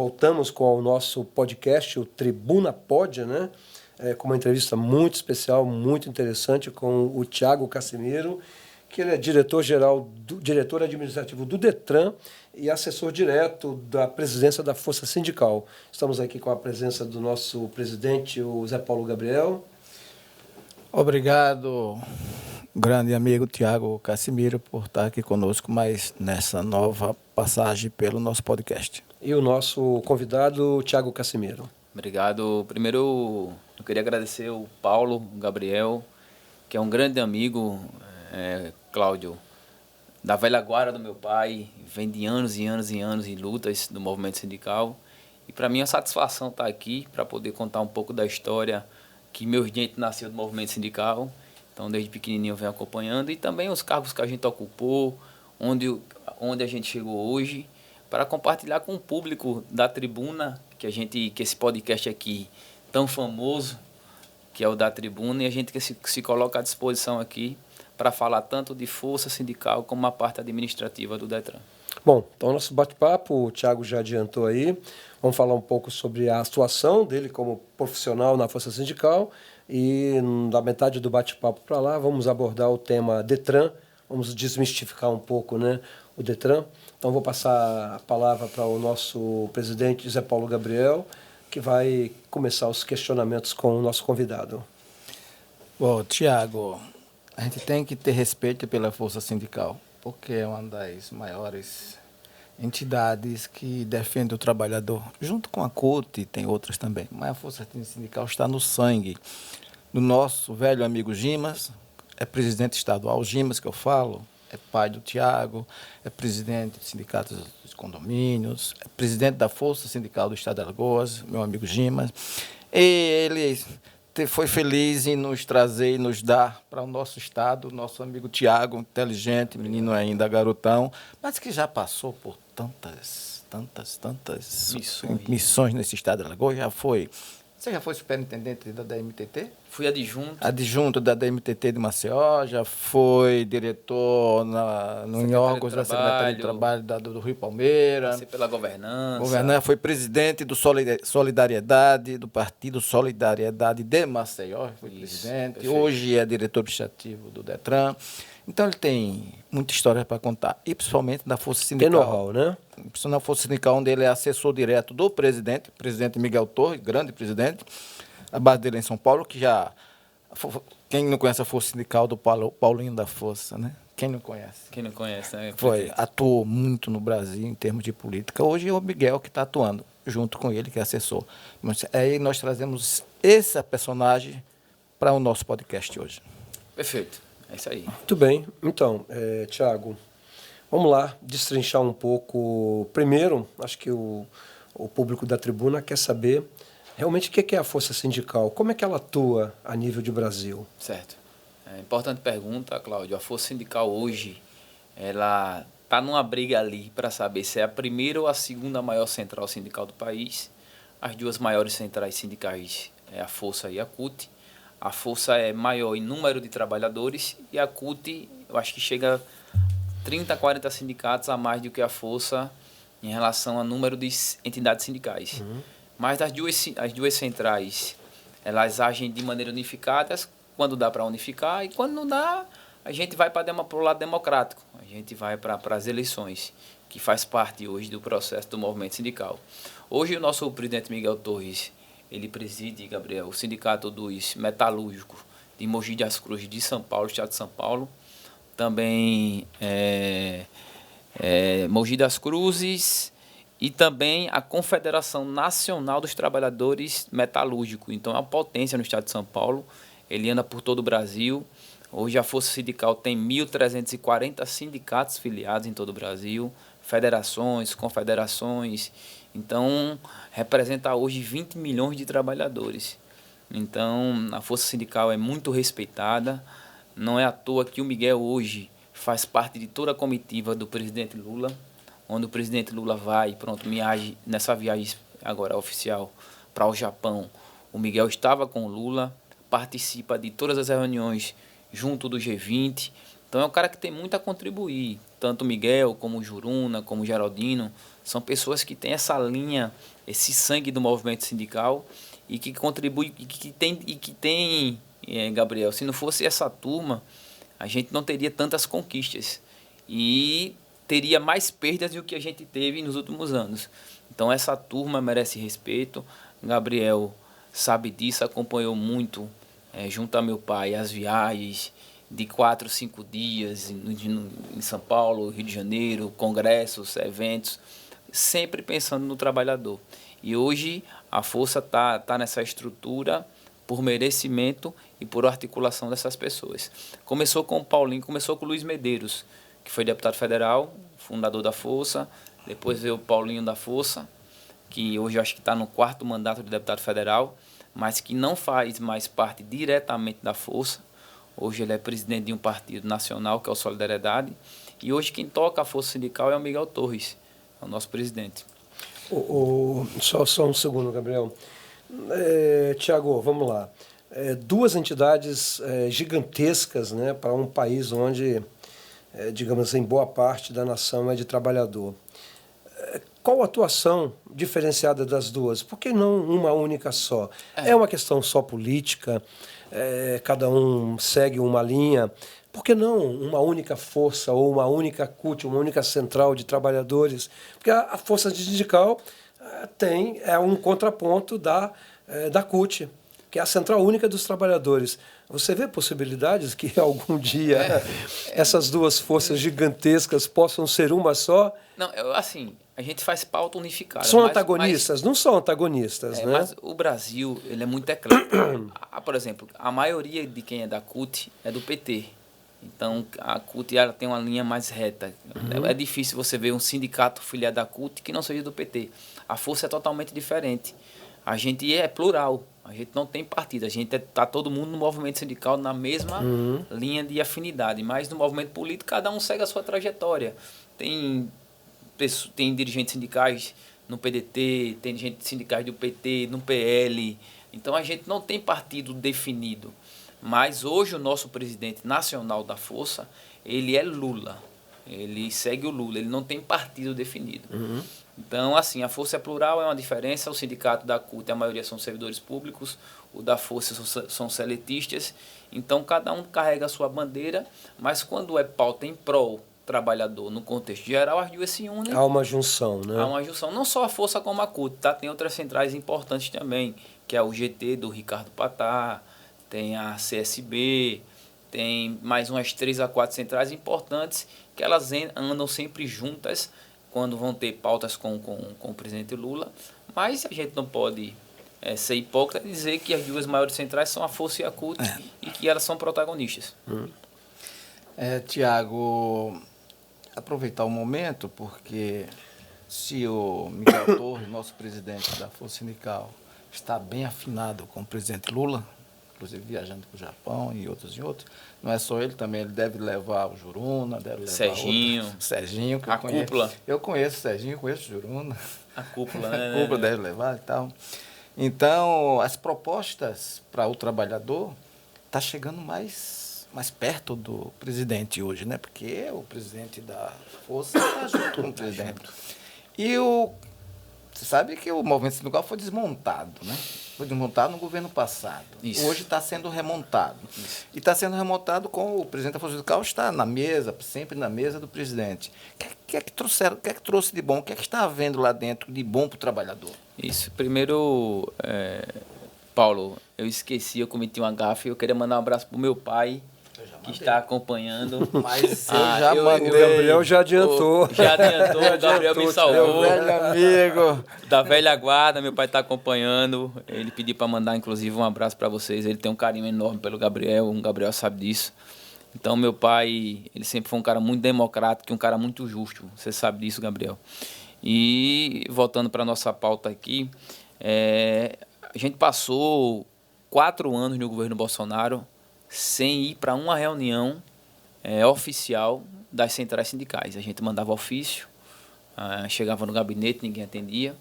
voltamos com o nosso podcast, o Tribuna Pod, né? Com uma entrevista muito especial, muito interessante com o Thiago Casimiro, que ele é diretor administrativo do Detran e assessor direto da presidência da Força Sindical. Estamos aqui com a presença do nosso presidente, o Zé Paulo Gabriel. Obrigado, grande amigo Thiago Casimiro, por estar aqui conosco mais nessa nova passagem pelo nosso podcast. E o nosso convidado, Thiago Casimiro. Obrigado. Primeiro, eu queria agradecer o Paulo, o Gabriel, que é um grande amigo, Cláudio, da velha guarda do meu pai, vem de anos e anos e anos em lutas do movimento sindical. E para mim é uma satisfação estar aqui para poder contar um pouco da história que meu gente nasceu do movimento sindical. Então, desde pequenininho eu venho acompanhando, e também os cargos que a gente ocupou, onde a gente chegou hoje, para compartilhar com o público da Tribuna, que esse podcast aqui tão famoso, que é o da Tribuna, e a gente que se coloca à disposição aqui para falar tanto de força sindical como a parte administrativa do Detran. Bom, então nosso bate-papo, o Thiago já adiantou aí, vamos falar um pouco sobre a atuação dele como profissional na Força Sindical, e da metade do bate-papo para lá vamos abordar o tema Detran, vamos desmistificar um pouco, né, o Detran. Então vou passar a palavra para o nosso presidente Zé Paulo Gabriel, que vai começar os questionamentos com o nosso convidado. Bom, Thiago, a gente tem que ter respeito pela Força Sindical, porque é uma das maiores entidades que defende o trabalhador. Junto com a CUT, tem outras também, mas a Força Sindical está no sangue do nosso velho amigo Gimas, é presidente estadual Gimas, que eu falo, é pai do Thiago, é presidente do Sindicato dos Condomínios, é presidente da Força Sindical do Estado de Alagoas, meu amigo Gimas, e ele foi feliz em nos trazer e nos dar para o nosso estado, nosso amigo Thiago, inteligente, menino ainda, garotão, mas que já passou por tantas missões nesse estado de Alagoas. Você já foi superintendente da DMTT? Fui adjunto. Adjunto da DMTT de Maceió, já foi diretor em órgãos da Secretaria de Trabalho do Rio Palmeira. Passei pela governança. Foi presidente do Solidariedade, do Partido Solidariedade de Maceió, foi presidente. Perfeito. Hoje é diretor administrativo do Detran. Então ele tem muita história para contar, e principalmente da Força Sindical. Tem know-how, né? Na Força Sindical, onde ele é assessor direto do presidente Miguel Torres, grande presidente, a base dele é em São Paulo, que já... Quem não conhece a Força Sindical do Paulinho da Força, né? Quem não conhece? Quem não conhece, né? Atuou muito no Brasil em termos de política. Hoje é o Miguel que está atuando, junto com ele, que é assessor. Mas aí nós trazemos esse personagem para o nosso podcast hoje. Perfeito. É isso aí. Muito bem. Então, Thiago, vamos lá destrinchar um pouco. Primeiro, acho que o público da Tribuna quer saber realmente o que é a Força Sindical, como é que ela atua a nível de Brasil. Certo. Importante pergunta, Cláudio. A Força Sindical hoje, ela está numa briga ali para saber se é a primeira ou a segunda maior central sindical do país. As duas maiores centrais sindicais é a Força e a CUT. A Força é maior em número de trabalhadores e a CUT, eu acho que chega a 30, 40 sindicatos a mais do que a Força em relação ao número de entidades sindicais. Uhum. Mas as duas centrais, elas agem de maneira unificada, quando dá para unificar, e quando não dá, a gente vai para o lado democrático, a gente vai para as eleições, que faz parte hoje do processo do movimento sindical. Hoje o nosso presidente Miguel Torres, ele preside, Gabriel, o Sindicato dos Metalúrgicos de Mogi das Cruzes de São Paulo, Estado de São Paulo. Também Mogi das Cruzes e também a Confederação Nacional dos Trabalhadores Metalúrgicos. Então é uma potência no Estado de São Paulo, ele anda por todo o Brasil. Hoje a Força Sindical tem 1.340 sindicatos filiados em todo o Brasil, federações, confederações. Então, representa hoje 20 milhões de trabalhadores. Então, a Força Sindical é muito respeitada. Não é à toa que o Miguel hoje faz parte de toda a comitiva do presidente Lula, onde o presidente Lula vai, nessa viagem agora oficial para o Japão. O Miguel estava com o Lula, participa de todas as reuniões junto do G20, Então é um cara que tem muito a contribuir. Tanto o Miguel, como o Juruna, como o Geraldino, são pessoas que têm essa linha, esse sangue do movimento sindical e que contribuem, Gabriel, se não fosse essa turma, a gente não teria tantas conquistas e teria mais perdas do que a gente teve nos últimos anos. Então essa turma merece respeito. Gabriel sabe disso, acompanhou muito, junto a meu pai, as viagens de 4, 5 dias em São Paulo, Rio de Janeiro, congressos, eventos, sempre pensando no trabalhador. E hoje a força tá nessa estrutura por merecimento e por articulação dessas pessoas. Começou com o Paulinho, começou com o Luiz Medeiros, que foi deputado federal, fundador da força. Depois veio o Paulinho da Força, que hoje eu acho que está no 4º mandato de deputado federal, mas que não faz mais parte diretamente da força. Hoje ele é presidente de um partido nacional, que é o Solidariedade. E hoje quem toca a força sindical é o Miguel Torres, é o nosso presidente. Só um segundo, Gabriel. Tiago, vamos lá. Duas entidades gigantescas, né, para um país onde, digamos assim, boa parte da nação é de trabalhador. Qual a atuação diferenciada das duas? Por que não uma única só? É uma questão só política? Cada um segue uma linha? Por que não uma única força ou uma única CUT, uma única central de trabalhadores? Porque a força sindical é um contraponto da CUT, que é a Central Única dos Trabalhadores. Você vê possibilidades que algum dia essas duas forças gigantescas possam ser uma só? Não, assim, a gente faz pauta unificada. São antagonistas? Não são antagonistas, né? Mas o Brasil, ele é muito eclético. Por exemplo, a maioria de quem é da CUT é do PT. Então, a CUT ela tem uma linha mais reta. É difícil você ver um sindicato filiado da CUT que não seja do PT. A força é totalmente diferente. A gente é plural. A gente não tem partido. A gente está todo mundo no movimento sindical na mesma linha de afinidade. Mas no movimento político, cada um segue a sua trajetória. Tem dirigentes sindicais no PDT, tem dirigentes sindicais do PT, no PL. Então, a gente não tem partido definido. Mas hoje o nosso presidente nacional da força, ele é Lula. Ele segue o Lula, ele não tem partido definido. Então, assim, a força é plural, é uma diferença. O sindicato da CUT, a maioria são servidores públicos, o da força são seletistas. Então, cada um carrega a sua bandeira, mas quando é pauta em prol trabalhador, no contexto geral, as duas se unem. Há uma junção, né? Há uma junção. Não só a força como a CUT, tá? Tem outras centrais importantes também, que é o GT do Ricardo Patá, tem a CSB, tem mais umas 3 a 4 centrais importantes que elas andam sempre juntas quando vão ter pautas com o presidente Lula. Mas a gente não pode ser hipócrita e dizer que as duas maiores centrais são a Força e a CUT e que elas são protagonistas. Tiago, aproveitar o momento, porque se o Miguel Torres, nosso presidente da Força Sindical, está bem afinado com o presidente Lula, inclusive viajando para o Japão e outros, não é só ele, também ele deve levar o Juruna, deve levar Serginho, que cúpula. Eu conheço o Serginho, conheço o Juruna. A cúpula, né? A cúpula deve levar e tal. Então, as propostas para o trabalhador estão chegando mais perto do presidente hoje, né? Porque o presidente da Força está junto com o presidente. E você sabe que o movimento sindical foi desmontado, né? Foi desmontado no governo passado. Isso. Hoje está sendo remontado. Isso. E está sendo remontado com o presidente da Força Sindical está na mesa, sempre na mesa do presidente. O que é que trouxe de bom? O que é que está havendo lá dentro de bom para o trabalhador? Isso. Primeiro, Paulo, eu cometi uma gafe. Eu queria mandar um abraço para o meu pai, que está acompanhando. Mas eu já mandei. O Gabriel já adiantou. O Gabriel me salvou. Meu velho amigo. Da velha guarda, meu pai está acompanhando. Ele pediu para mandar, inclusive, um abraço para vocês. Ele tem um carinho enorme pelo Gabriel, o Gabriel sabe disso. Então, meu pai, ele sempre foi um cara muito democrático e um cara muito justo. Você sabe disso, Gabriel. E, voltando para a nossa pauta aqui, a gente passou 4 anos no governo Bolsonaro sem ir para uma reunião oficial das centrais sindicais. A gente mandava ofício, chegava no gabinete, ninguém atendia.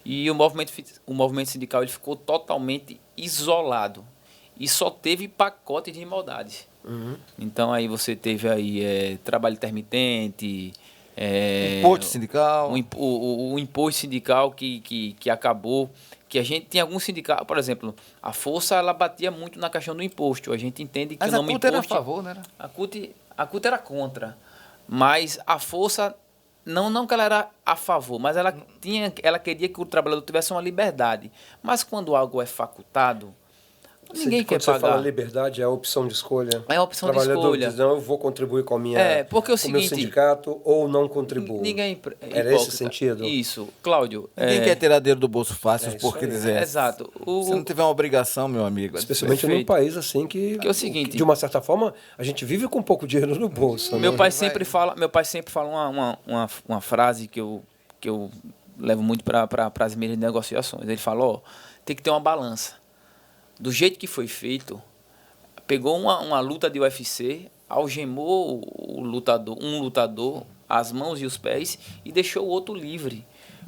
E o movimento sindical ele ficou totalmente isolado. E só teve pacote de igualdades. Então aí você teve aí trabalho intermitente, Imposto sindical. o imposto sindical que acabou, que a gente tinha alguns sindicatos, por exemplo, a Força ela batia muito na questão do imposto. A gente entende que Mas o a nome CUT era a imposto, favor, né? a CUT era contra, mas a Força não que ela era a favor, mas ela queria que o trabalhador tivesse uma liberdade. Mas quando algo é facultado, ninguém quer Quando você fala pagar. liberdade, é a opção de escolha. É a opção O de trabalhador escolha. diz, não, eu vou contribuir com a Porque é o com o meu seguinte, sindicato ou não contribuo. ninguém Era esse sentido? Isso, Cláudio. Ninguém quer tirar dinheiro do bolso fácil, É isso porque aí. dizer. Exato. Se não tiver uma obrigação, meu amigo. Especialmente num Perfeito. país assim que é o seguinte, de uma certa forma, a gente vive com pouco dinheiro no bolso. Meu né? pai sempre fala uma frase que eu levo muito para as minhas negociações. Ele fala, tem que ter uma balança. Do jeito que foi feito, pegou uma luta de UFC, algemou um lutador, as mãos e os pés, e deixou o outro livre.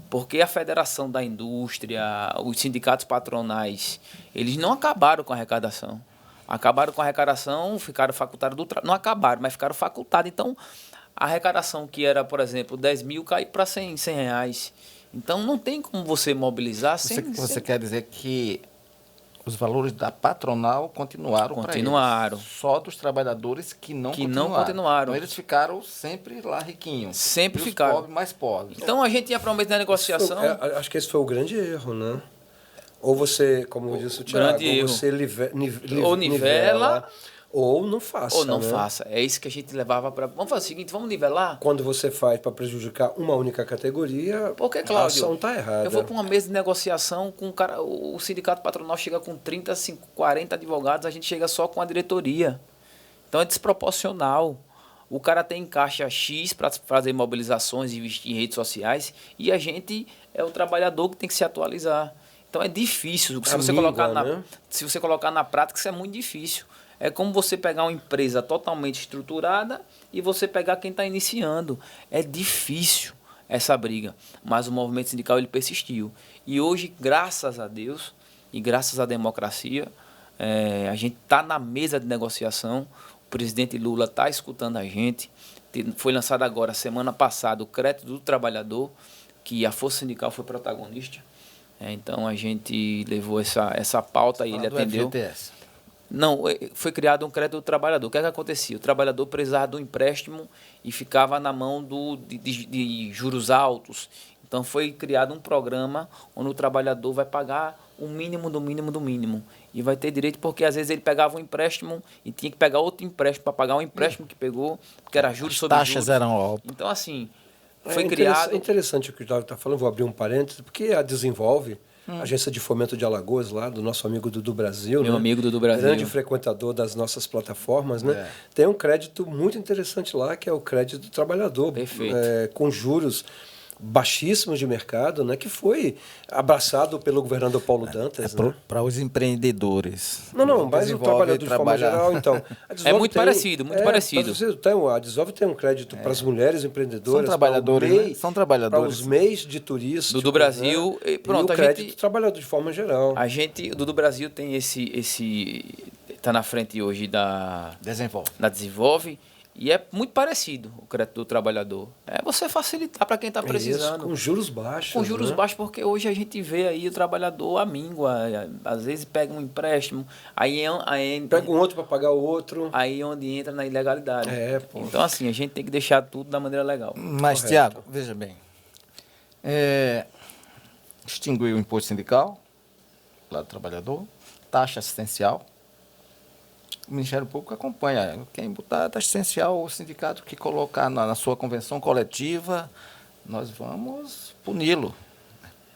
Porque a Federação da Indústria, os sindicatos patronais, eles não acabaram com a arrecadação. Acabaram com a arrecadação, ficaram facultados do trabalho. Não acabaram, mas ficaram facultados. Então, a arrecadação que era, por exemplo, 10 mil, caiu para 100 reais. Então, não tem como você mobilizar sem... Você quer dizer que os valores da patronal continuaram para Continuaram. eles. Só dos trabalhadores que não continuaram. Então, eles ficaram sempre lá riquinhos. Sempre e ficaram. Os pobres mais pobres. Então, a gente tinha prometido na negociação... Acho que esse foi o grande erro, né? Ou você, como disse o Thiago, grande você ou nivela, ou não faça. ou não né? faça. É isso que a gente levava para... Vamos fazer o seguinte, vamos nivelar? Quando você faz para prejudicar uma única categoria, Porque, a Cláudio, ação está errada. eu vou para uma mesa de negociação com o sindicato patronal chega com 30, 40 advogados, a gente chega só com a diretoria. Então é desproporcional. O cara tem caixa X para fazer mobilizações e investir em redes sociais e a gente é o trabalhador que tem que se atualizar. Então é difícil. Se você colocar na prática, isso é muito difícil. É como você pegar uma empresa totalmente estruturada e você pegar quem está iniciando. É difícil essa briga. Mas o movimento sindical ele persistiu. E hoje, graças a Deus e graças à democracia, a gente está na mesa de negociação. O presidente Lula está escutando a gente. Foi lançado agora, semana passada, o crédito do trabalhador, que a Força Sindical foi protagonista. Então a gente levou essa pauta e ele atendeu. FGTS. Não, foi criado um crédito do trabalhador. O que é que acontecia? O trabalhador precisava do empréstimo e ficava na mão de juros altos. Então foi criado um programa onde o trabalhador vai pagar o mínimo do mínimo do mínimo. E vai ter direito porque às vezes ele pegava um empréstimo e tinha que pegar outro empréstimo para pagar um empréstimo que pegou, porque era juros sobre juros. Taxas eram altas. Então assim, foi criado... É interessante o que o Davi está falando, vou abrir um parênteses, porque a Desenvolve, agência de fomento de Alagoas, lá, do nosso amigo Dudu Brasil, Meu amigo Dudu Brasil. grande frequentador das nossas plataformas, né? Tem um crédito muito interessante lá, que é o crédito do trabalhador. Perfeito. Com juros baixíssimos de mercado, né? Que foi abraçado pelo governador Paulo Dantas. Né? Para os empreendedores. Não, mas o trabalhador de forma geral, então. É muito parecido, muito parecido. A Desenvolve tem um crédito para as mulheres empreendedoras. São trabalhadores, MEI, são trabalhadores. Para os MEIs de turismo. Dudu Brasil, né? pronto, e o crédito do trabalhador de forma geral. O Dudu Brasil tem está na frente hoje da Desenvolve. E é muito parecido o crédito do trabalhador. É você facilitar para quem está precisando. Isso, com juros baixos. Com juros baixos, porque hoje a gente vê aí o trabalhador amíngua. Às vezes pega um empréstimo, aí pega um outro para pagar o outro. Aí onde entra na ilegalidade. Pô. Então, assim, a gente tem que deixar tudo da maneira legal. Mas, Tiago, veja bem. Extinguiu o imposto sindical, lá do trabalhador, taxa assistencial. O Ministério Público acompanha. Quem botar taxa assistencial, o sindicato que colocar na sua convenção coletiva, nós vamos puni-lo.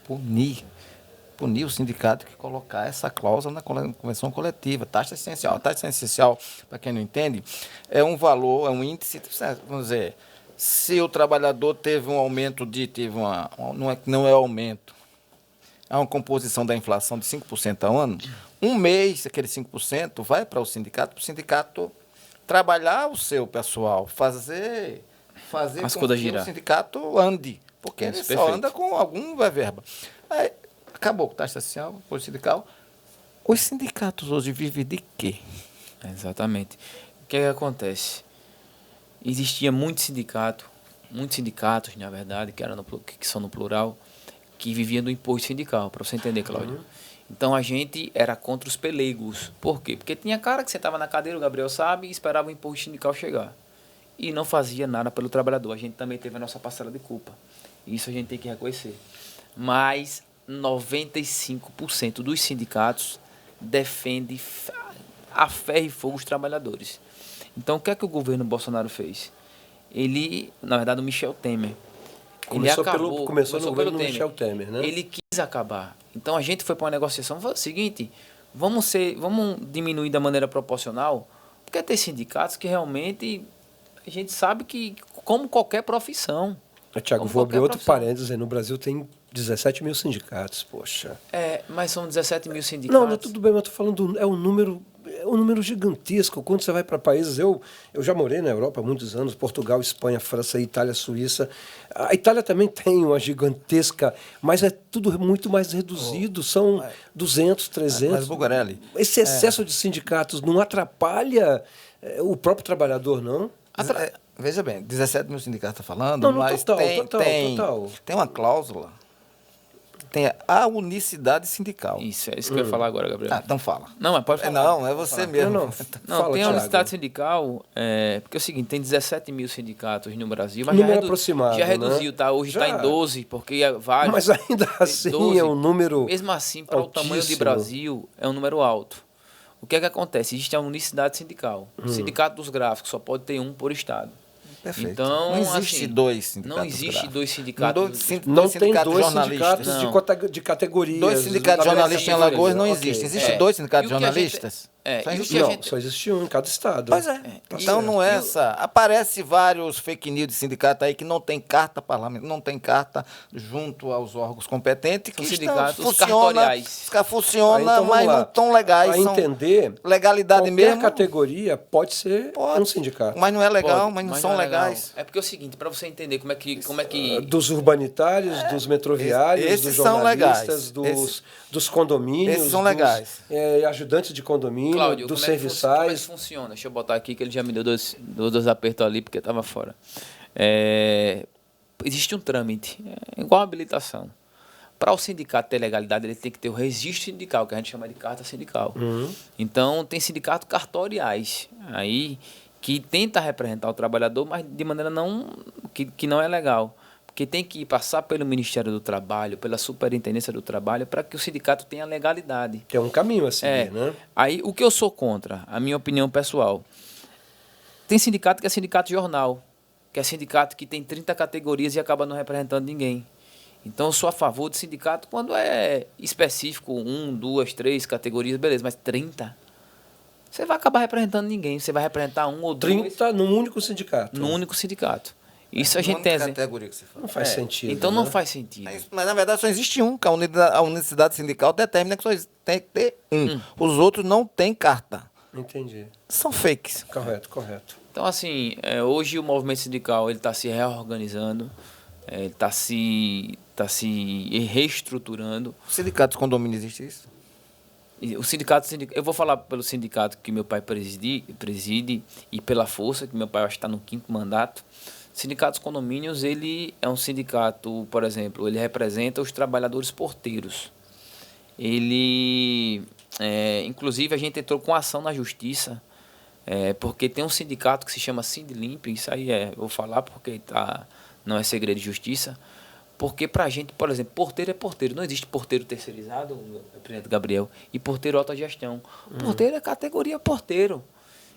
Punir o sindicato que colocar essa cláusula na convenção coletiva. Taxa assistencial. A taxa assistencial, para quem não entende, é um valor, é um índice, vamos dizer, se o trabalhador teve um aumento não é aumento, é uma composição da inflação de 5% ao ano, um mês, aquele 5%, vai para o sindicato trabalhar o seu pessoal, fazer com que o sindicato ande, porque ele só anda com alguma verba. Aí, acabou com a taxa social, o sindical. Os sindicatos hoje vivem de quê? Exatamente. O que é que acontece? Existia muitos sindicatos, na verdade, que são no plural, que viviam do imposto sindical, para você entender, Cláudio. Então a gente era contra os pelegos. Por quê? Porque tinha cara que sentava na cadeira, o Gabriel sabe, e esperava o imposto sindical chegar. E não fazia nada pelo trabalhador. A gente também teve a nossa parcela de culpa. Isso a gente tem que reconhecer. Mas 95% dos sindicatos defende a ferro e fogo os trabalhadores. Então o que é que o governo Bolsonaro fez? Ele, na verdade, o Michel Temer. Começou no governo Michel Temer, né? Ele quis acabar. Então a gente foi para uma negociação, foi o seguinte, vamos diminuir da maneira proporcional, porque tem sindicatos que realmente a gente sabe que, como qualquer profissão. Tiago, vou abrir outro parênteses aí. No Brasil tem 17 mil sindicatos, poxa. Mas são 17 mil sindicatos. Não, tudo bem, mas eu estou falando, é um número gigantesco. Quando você vai para países, eu já morei na Europa há muitos anos, Portugal, Espanha, França, Itália, Suíça. A Itália também tem uma gigantesca, mas é tudo muito mais reduzido, são 200, 300. Mas, Bugarelli... Esse excesso de sindicatos não atrapalha o próprio trabalhador, não? Veja bem, 17 mil sindicatos está falando, não, mas total. Tem uma cláusula, tem a unicidade sindical. Isso, é isso que eu ia falar agora, Gabriel. Então fala. Não, mas pode falar. Não, é você mesmo. Não, fala, tem a Thiago. unicidade sindical, porque é o seguinte, tem 17 mil sindicatos no Brasil, mas número aproximado, já reduziu, né? tá? Hoje está em 12, porque vários... Mas ainda assim 12, é um número mesmo assim, para o tamanho de altíssimo. Brasil, é um número alto. O que é que acontece? Existe a unicidade sindical. O sindicato dos gráficos só pode ter um por estado. Perfeito. Então, não existe assim, dois sindicatos. Não existe gráficos. dois sindicatos. Não tem sindicatos dois jornalistas. sindicatos de categorias. Dois sindicatos de jornalistas em Alagoas não existem. Existem dois sindicatos de E o que a gente- jornalistas? Só existe um em cada estado. Pois é. Então não é essa. Aparece vários fake news de sindicato aí que não tem carta parlamentar, não tem carta junto aos órgãos competentes, que São sindicatos funciona, cartoriais. funciona, Então, vamos mas lá. não tão legais. Para São entender, legalidade qualquer mesmo. categoria pode ser um sindicato. Mas não é legal, Pode, mas não não são é legal. legais. É porque é o seguinte, para você entender como é que Dos urbanitários, dos metroviários, esses dos são jornalistas, legais. dos condomínios, Esses são legais. Ajudantes de condomínio, Cláudio, dos como é que serviçais. funciona? Deixa eu botar aqui que ele já me deu dois apertos ali porque estava fora. Existe um trâmite, igual a habilitação. Para o sindicato ter legalidade, ele tem que ter o registro sindical, que a gente chama de carta sindical. Então, tem sindicatos cartoriais aí que tenta representar o trabalhador, mas de maneira que não é legal. Porque tem que passar pelo Ministério do Trabalho, pela Superintendência do Trabalho, para que o sindicato tenha legalidade. Que é um caminho a seguir, né? Aí, o que eu sou contra, a minha opinião pessoal, tem sindicato que é sindicato jornal, que é sindicato que tem 30 categorias e acaba não representando ninguém. Então, eu sou a favor de sindicato quando é específico, 1, 2, 3 categorias, beleza, mas 30? Você vai acabar representando ninguém, você vai representar 1 ou 2. 30 num único sindicato. Num único sindicato. Isso a gente Única tem... categoria que você fala. Não faz sentido. Então, né? não faz sentido. Mas, na verdade, só existe um, que a unicidade sindical determina que só tem que ter um. Os outros não têm carta. Entendi. São fakes. Correto. Então, assim, hoje o movimento sindical está se reorganizando, está se reestruturando. O sindicato dos condomínios existe isso? O sindicato, eu vou falar pelo sindicato que meu pai preside e pela força, que meu pai acho que está no 5º mandato. O sindicato dos condomínios, ele é um sindicato, por exemplo, ele representa os trabalhadores porteiros. Ele, inclusive, a gente entrou com ação na justiça, porque tem um sindicato que se chama Sindlimp, isso aí vou falar porque não é segredo de justiça, porque pra gente, por exemplo, porteiro é porteiro, não existe porteiro terceirizado, presidente Gabriel, e porteiro alta gestão. Porteiro é categoria porteiro.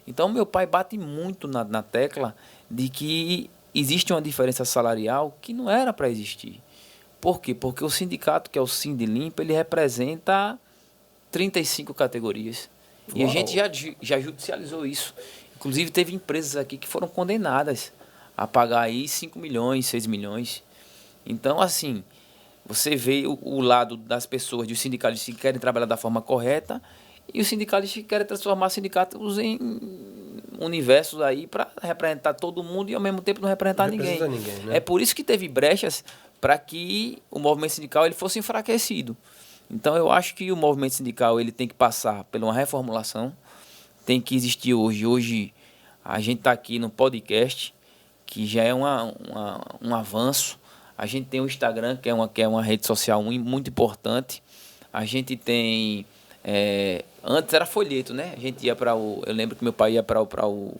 Então, meu pai bate muito na tecla de que existe uma diferença salarial que não era para existir. Por quê? Porque o sindicato, que é o Sindlimp, ele representa 35 categorias. E a gente já judicializou isso. Inclusive, teve empresas aqui que foram condenadas a pagar aí 5 milhões, 6 milhões. Então, assim, você vê o lado das pessoas, dos sindicalistas que querem trabalhar da forma correta e os sindicalistas que querem transformar sindicatos em universos aí para representar todo mundo e, ao mesmo tempo, não representar ninguém. Né? É por isso que teve brechas para que o movimento sindical ele fosse enfraquecido. Então, eu acho que o movimento sindical ele tem que passar por uma reformulação, tem que existir hoje A gente está aqui no podcast, que já é um avanço. A gente tem o Instagram, que é uma rede social muito importante. A gente tem... antes era folheto, né? A gente ia para o... Eu lembro que meu pai ia para o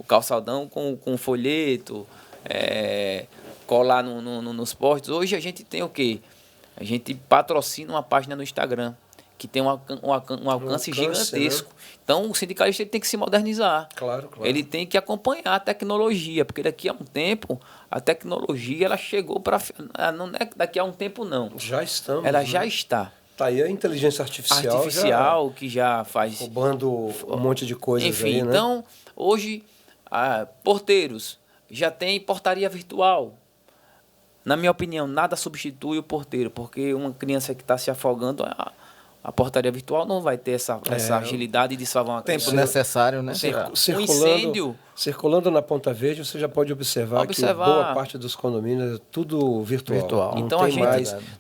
calçadão com folheto, colar nos postos. Hoje a gente tem o quê? A gente patrocina uma página no Instagram, que tem um alcance gigantesco. Né? Então, o sindicalista ele tem que se modernizar. Claro. Ele tem que acompanhar a tecnologia, porque daqui a um tempo, a tecnologia ela chegou para... Não é daqui a um tempo, não. Já estamos. Ela já está. Tá aí a inteligência artificial que já faz... roubando um monte de coisas. Enfim, aí, né? Então, hoje, porteiros já tem portaria virtual. Na minha opinião, nada substitui o porteiro, porque uma criança que está se afogando, a portaria virtual não vai ter essa agilidade de salvar uma criança. Tempo necessário, né? Um incêndio. Circulando na Ponta Verde, você já pode observar que boa parte dos condomínios é tudo virtual. Então,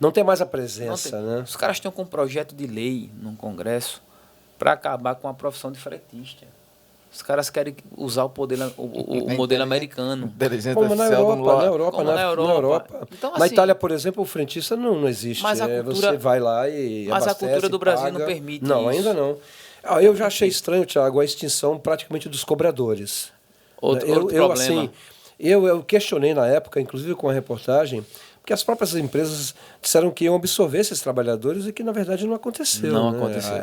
não tem mais a presença. Né? Os caras estão com um projeto de lei no Congresso para acabar com a profissão de fretista. Os caras querem usar o modelo americano. Como na Europa. Então, na Itália, por exemplo, o frentista não existe. Mas você vai lá e Mas abastece, a cultura do Brasil paga. não permite Não, isso. ainda não. Eu já achei estranho, Thiago, a extinção praticamente dos cobradores. Outro problema. Assim, eu questionei na época, inclusive com a reportagem, porque as próprias empresas disseram que iam absorver esses trabalhadores e que, na verdade, não aconteceu.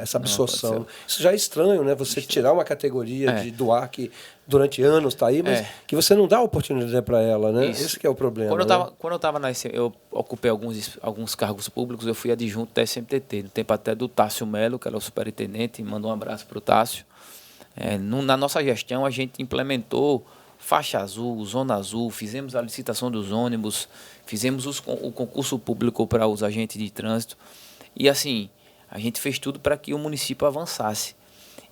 Essa absorção. Não aconteceu. Isso já é estranho, né? Você tirar uma categoria de doar que durante anos está aí, mas que você não dá oportunidade para ela, né? Isso. Esse que é o problema. Quando eu estava eu ocupei alguns cargos públicos, eu fui adjunto da SMTT, no tempo até do Tássio Melo, que era o superintendente, mandou um abraço para o Tássio. Na nossa gestão, a gente implementou faixa azul, zona azul, fizemos a licitação dos ônibus, fizemos o concurso público para os agentes de trânsito. E assim, a gente fez tudo para que o município avançasse.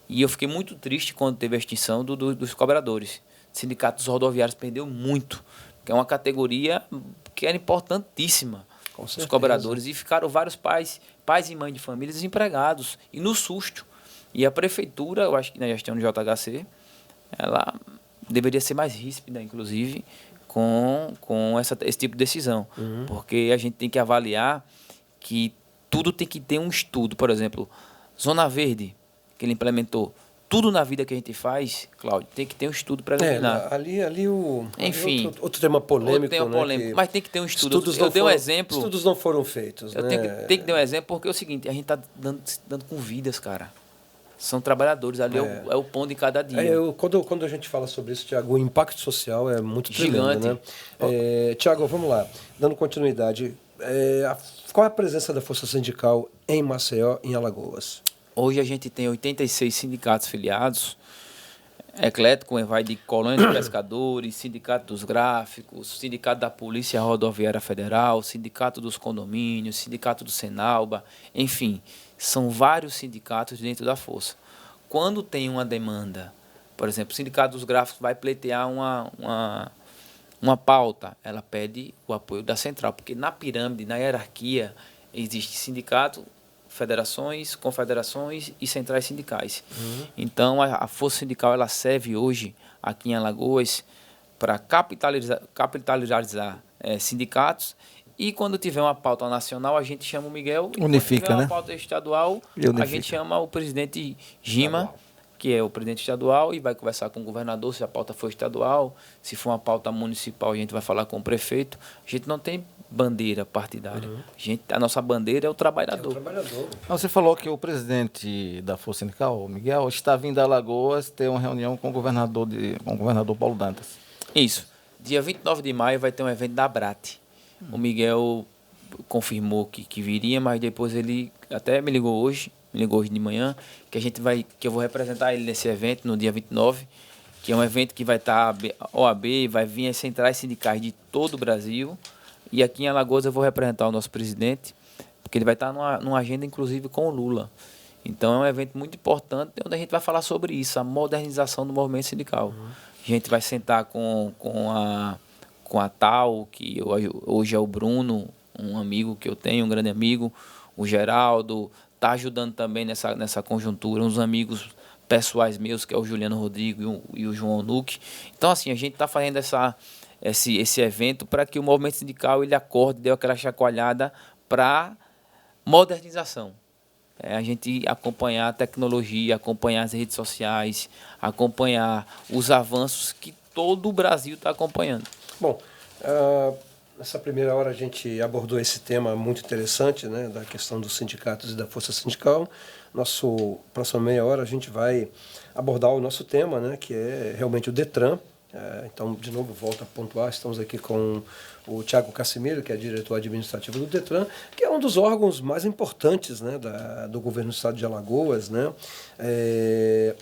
E eu fiquei muito triste quando teve a extinção dos cobradores. O Sindicato dos Rodoviários perdeu muito, que é uma categoria que era importantíssima, os cobradores. E ficaram vários pais e mães de família desempregados e no susto. E a prefeitura, eu acho que na gestão do JHC, ela deveria ser mais ríspida, inclusive, com esse tipo de decisão. Porque a gente tem que avaliar que tudo tem que ter um estudo. Por exemplo, Zona Verde, que ele implementou. Tudo na vida que a gente faz, Cláudio, tem que ter um estudo preliminar. Enfim, outro tema polêmico. Mas tem que ter um estudo. Eu dei um exemplo. Estudos não foram feitos. Tem que dar um exemplo, porque é o seguinte, a gente está dando com vidas, cara. São trabalhadores, ali é o pão de cada dia. Quando a gente fala sobre isso, Tiago, o impacto social é muito gigante. Tremendo, né? Tiago, vamos lá. Dando continuidade, qual é a presença da Força Sindical em Maceió, em Alagoas? Hoje a gente tem 86 sindicatos filiados, eclético, vai de Colônia de Pescadores, Sindicato dos Gráficos, Sindicato da Polícia Rodoviária Federal, Sindicato dos Condomínios, Sindicato do Senalba, enfim, são vários sindicatos dentro da Força. Quando tem uma demanda, por exemplo, o Sindicato dos Gráficos vai pleitear uma pauta, ela pede o apoio da central, porque na pirâmide, na hierarquia, existe sindicato, federações, confederações e centrais sindicais. Então, a Força Sindical ela serve hoje, aqui em Alagoas, para capitalizar sindicatos. E quando tiver uma pauta nacional, a gente chama o Miguel. Unifica, quando tiver uma pauta estadual, a gente chama o presidente Gima, que é o presidente estadual, e vai conversar com o governador se a pauta for estadual. Se for uma pauta municipal, a gente vai falar com o prefeito. A gente não tem bandeira partidária. A nossa bandeira é o trabalhador. Você falou que o presidente da Força Sindical, o Miguel, está vindo a Alagoas ter uma reunião com o governador Paulo Dantas. Isso. Dia 29 de maio vai ter um evento da ABRAT. O Miguel confirmou que viria, mas depois ele até me ligou hoje de manhã, que eu vou representar ele nesse evento no dia 29, que é um evento que vai estar OAB, vai vir as centrais sindicais de todo o Brasil. E aqui em Alagoas eu vou representar o nosso presidente, porque ele vai estar numa agenda, inclusive, com o Lula. Então é um evento muito importante, onde a gente vai falar sobre isso, a modernização do movimento sindical. A gente vai sentar com a TAL, que hoje é o Bruno, um amigo que eu tenho, um grande amigo, o Geraldo, está ajudando também nessa conjuntura, uns amigos pessoais meus, que é o Juliano Rodrigo e o João Nuque. Então, assim, a gente está fazendo esse evento para que o movimento sindical ele acorde, dê aquela chacoalhada para modernização. A gente acompanhar a tecnologia, acompanhar as redes sociais, acompanhar os avanços que todo o Brasil está acompanhando. Bom, nessa primeira hora a gente abordou esse tema muito interessante, né, da questão dos sindicatos e da força sindical. Próxima meia hora a gente vai abordar o nosso tema, né, que é realmente o DETRAN. Então, de novo, volto a pontuar, estamos aqui com o Thiago Cassimiro, que é diretor administrativo do DETRAN, que é um dos órgãos mais importantes, né, do governo do estado de Alagoas, né?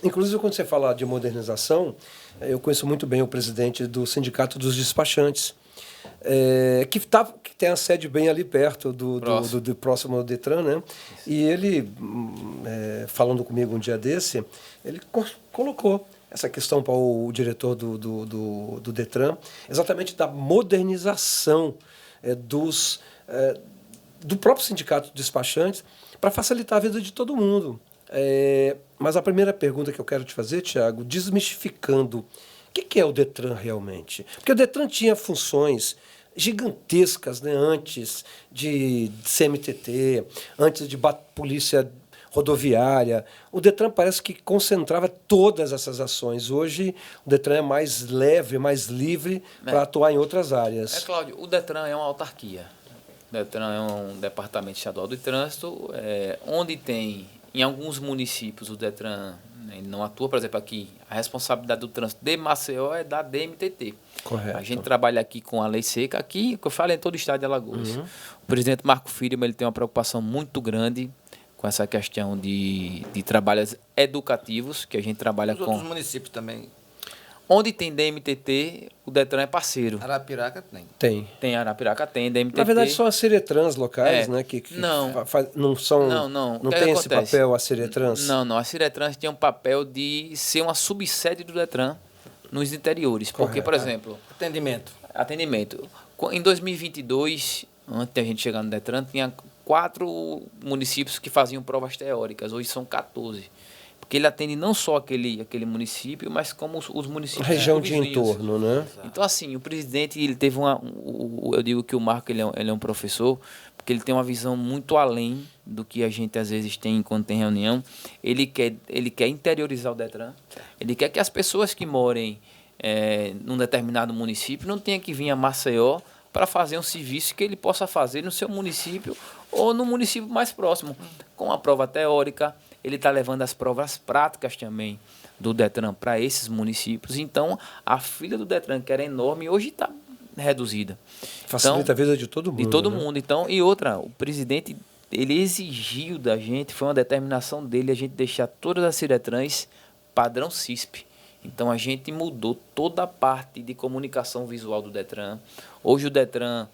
Inclusive, quando você fala de modernização, eu conheço muito bem o presidente do Sindicato dos Despachantes, que tem a sede bem ali perto do próximo ao DETRAN, né? E ele, falando comigo um dia desse, ele colocou essa questão para o diretor do DETRAN, exatamente da modernização do próprio sindicato de despachantes, para facilitar a vida de todo mundo. Mas a primeira pergunta que eu quero te fazer, Thiago, desmistificando, o que é o DETRAN realmente? Porque o DETRAN tinha funções gigantescas, né, antes de CMTT, antes de polícia rodoviária. O DETRAN parece que concentrava todas essas ações. Hoje, o DETRAN é mais leve, mais livre para atuar em outras áreas. Cláudio, o DETRAN é uma autarquia. O DETRAN é um departamento estadual de trânsito, onde tem, em alguns municípios, o DETRAN não atua. Por exemplo, aqui, a responsabilidade do trânsito de Maceió é da DMTT. Correto. A gente trabalha aqui com a lei seca, aqui, que eu falo, em todo o estado de Alagoas. O presidente Marco Firmo, ele tem uma preocupação muito grande com essa questão de trabalhos educativos, que a gente trabalha com... outros municípios também. Onde tem DMTT, o DETRAN é parceiro. Arapiraca tem. Tem Arapiraca, tem DMTT. Na verdade, são as Ciretrans locais, né? Que não são... Não tem esse papel, as Ciretrans? Não. As Ciretrans têm um papel de ser uma subsede do DETRAN nos interiores. Correto. Porque, por exemplo... Atendimento. Em 2022, antes da gente chegar no DETRAN, tinha 4 municípios que faziam provas teóricas. Hoje são 14. Porque ele atende não só aquele município, mas como os municípios... A região de entorno, né? Então, assim, o presidente, ele teve eu digo que o Marco, ele é um professor, porque ele tem uma visão muito além do que a gente, às vezes, tem quando tem reunião. Ele quer interiorizar o DETRAN. Ele quer que as pessoas que morem num determinado município não tenham que vir a Maceió para fazer um serviço que ele possa fazer no seu município ou no município mais próximo. Com a prova teórica, ele está levando as provas práticas também do DETRAN para esses municípios. Então, a fila do DETRAN, que era enorme, hoje está reduzida. Facilita a vida de todo mundo. De todo mundo. Então, e outra, o presidente, ele exigiu da gente, foi uma determinação dele, a gente deixar todas as Ciretrans padrão CISP. Então, a gente mudou toda a parte de comunicação visual do DETRAN. Hoje o DETRAN,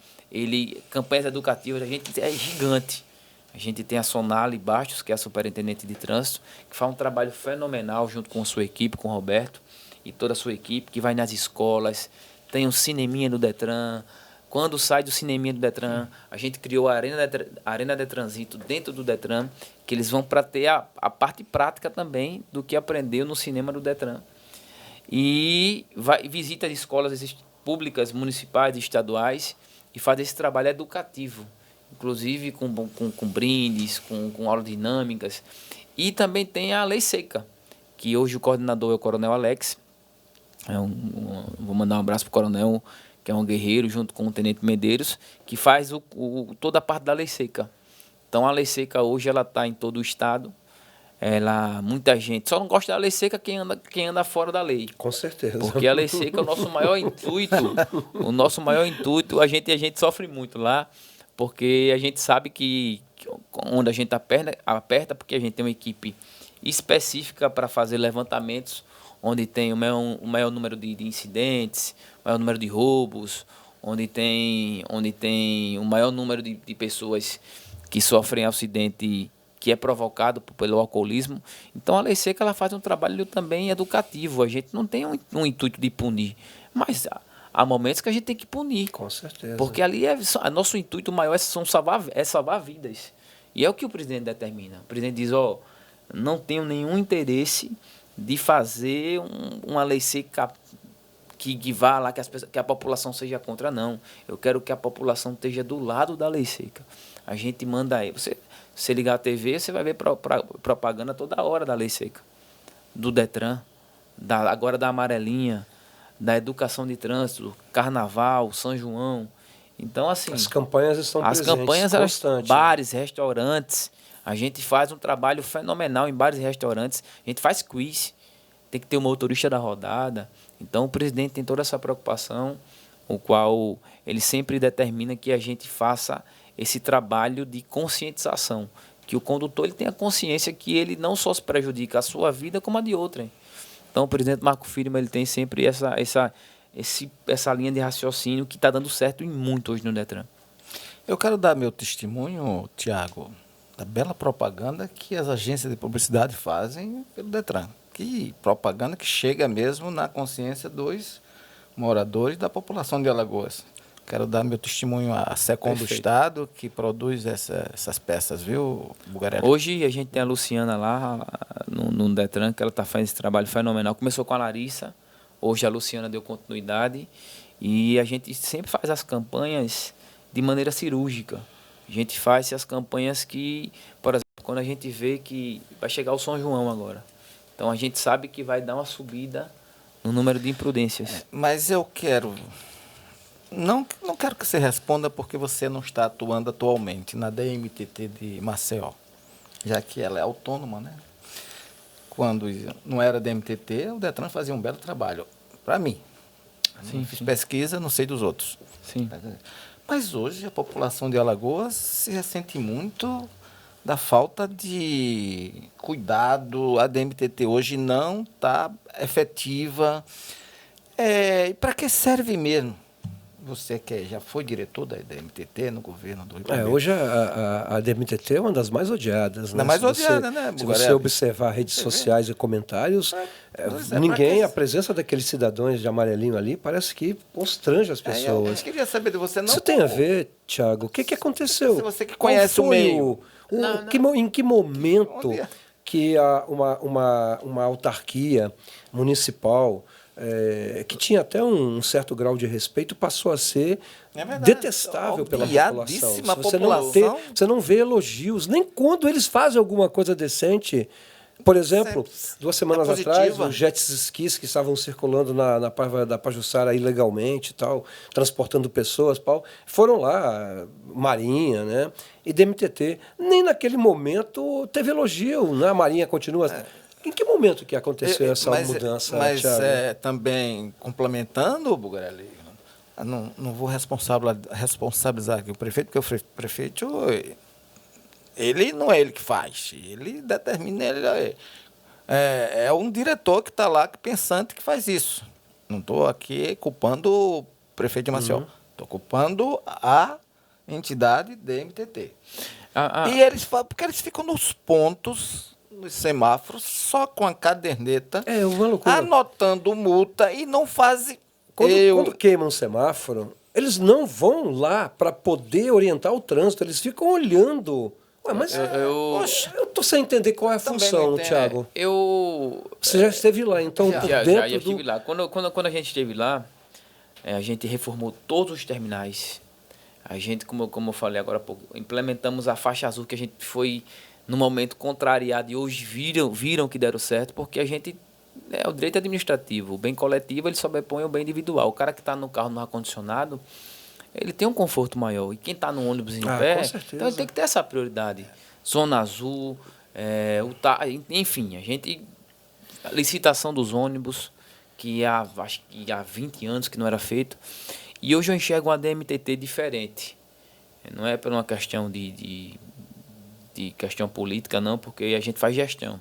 campanhas educativas, a gente é gigante. A gente tem a Sonali Bastos, que é a superintendente de trânsito, que faz um trabalho fenomenal junto com a sua equipe, com o Roberto e toda a sua equipe, que vai nas escolas, tem um cineminha do DETRAN. Quando sai do cineminha do DETRAN, a gente criou a Arena de Trânsito dentro do DETRAN, que eles vão para ter a parte prática também do que aprendeu no cinema do DETRAN. E visita escolas públicas, municipais e estaduais e faz esse trabalho educativo, inclusive com brindes, com aulas dinâmicas. E também tem a lei seca, que hoje o coordenador é o Coronel Alex. Vou mandar um abraço para o Coronel, que é um guerreiro, junto com o Tenente Medeiros, que faz toda a parte da lei seca. Então, a lei seca hoje ela está em todo o estado. Muita gente só não gosta da lei seca quem anda fora da lei. Com certeza. Porque a lei seca é o nosso maior intuito. A gente sofre muito lá, porque a gente sabe que onde a gente aperta, porque a gente tem uma equipe específica para fazer levantamentos, onde tem o maior número de incidentes, o maior número de roubos, onde tem o maior número de pessoas que sofrem acidente que é provocado pelo alcoolismo. Então, a lei seca ela faz um trabalho também educativo. A gente não tem um intuito de punir, mas há momentos que a gente tem que punir. Com certeza. Porque ali nosso intuito maior é salvar vidas. E é o que o presidente determina. O presidente diz, não tenho nenhum interesse de fazer uma lei seca que vá lá, que a população seja contra, não. Eu quero que a população esteja do lado da lei seca. A gente manda aí. Você ligar a TV, você vai ver propaganda toda hora da lei seca. Do Detran, agora da amarelinha, da educação de trânsito, carnaval, São João. Então, assim... As campanhas estão As presentes, campanhas, constante. bares, restaurantes. A gente faz um trabalho fenomenal em bares e restaurantes. A gente faz quiz. Tem que ter o motorista da rodada. Então, o presidente tem toda essa preocupação, o qual ele sempre determina que a gente faça esse trabalho de conscientização. Que o condutor ele tenha consciência que ele não só se prejudica a sua vida, como a de outrem. Então, o presidente Marco Firmo ele tem sempre essa linha de raciocínio que está dando certo em muito hoje no Detran. Eu quero dar meu testemunho, Tiago, da bela propaganda que as agências de publicidade fazem pelo Detran. Que propaganda que chega mesmo na consciência dos moradores da população de Alagoas. Quero dar meu testemunho à SECOM do Estado, que produz essas peças, viu, Bugarelli? Hoje a gente tem a Luciana lá no Detran, que ela está fazendo esse trabalho fenomenal. Começou com a Larissa, hoje a Luciana deu continuidade e a gente sempre faz as campanhas de maneira cirúrgica. A gente faz as campanhas que, por exemplo, quando a gente vê que vai chegar o São João agora. Então a gente sabe que vai dar uma subida no número de imprudências. Mas eu quero... Não quero que você responda porque você não está atuando atualmente na DMTT de Maceió, já que ela é autônoma, né? Quando não era DMTT, o Detran fazia um belo trabalho. Para mim. Sim, Fiz pesquisa, não sei dos outros. Sim. Mas hoje a população de Alagoas se ressente muito da falta de cuidado. A DMTT hoje não está efetiva. E para que serve mesmo? Você que já foi diretor da DMTT no governo do Rio de Janeiro. Hoje a DMTT é uma das mais odiadas. Né? Mais odiada, né? Se você observar redes sociais e comentários, a presença daqueles cidadãos de amarelinho ali parece que constrange as pessoas. Eu queria saber de você. Não isso tem a ver, Tiago, o que aconteceu? Se você que conhece o meio. Em que momento que uma autarquia municipal... que tinha até um certo grau de respeito, passou a ser detestável pela população. Você não vê elogios, nem quando eles fazem alguma coisa decente. Por exemplo, 2 semanas atrás, os jet skis que estavam circulando na Paiva da Pajuçara ilegalmente, tal, transportando pessoas, foram lá, Marinha, né, e DMTT. Nem naquele momento teve elogio, né? A Marinha continua... Em que momento que aconteceu essa mudança, Thiago? Também complementando, Bugarelli, não vou responsabilizar aqui o prefeito, porque o prefeito, ele não é ele que faz, ele determina, é um diretor que está lá, pensante, que faz isso. Não estou aqui culpando o prefeito de Maceió, estou culpando a entidade DMTT. Porque eles ficam nos pontos... nos semáforos, só com a caderneta, uma loucura. Anotando multa e não fazem... Quando queimam um semáforo, eles não vão lá para poder orientar o trânsito, eles ficam olhando. Mas eu estou sem entender qual é a função, Thiago. Você já esteve lá, então, já estive lá. Quando a gente esteve lá, a gente reformou todos os terminais. A gente, como eu falei agora há pouco, implementamos a faixa azul, que a gente foi... no momento contrariado, e hoje viram que deram certo, porque a gente, o direito administrativo, o bem coletivo, ele sobrepõe o bem individual. O cara que está no carro no ar-condicionado, ele tem um conforto maior, e quem está no ônibus em pé, então ele tem que ter essa prioridade. Zona azul, enfim, a licitação dos ônibus, acho que há 20 anos que não era feito, e hoje eu enxergo uma DMTT diferente. Não é por uma questão de questão política, não, porque a gente faz gestão.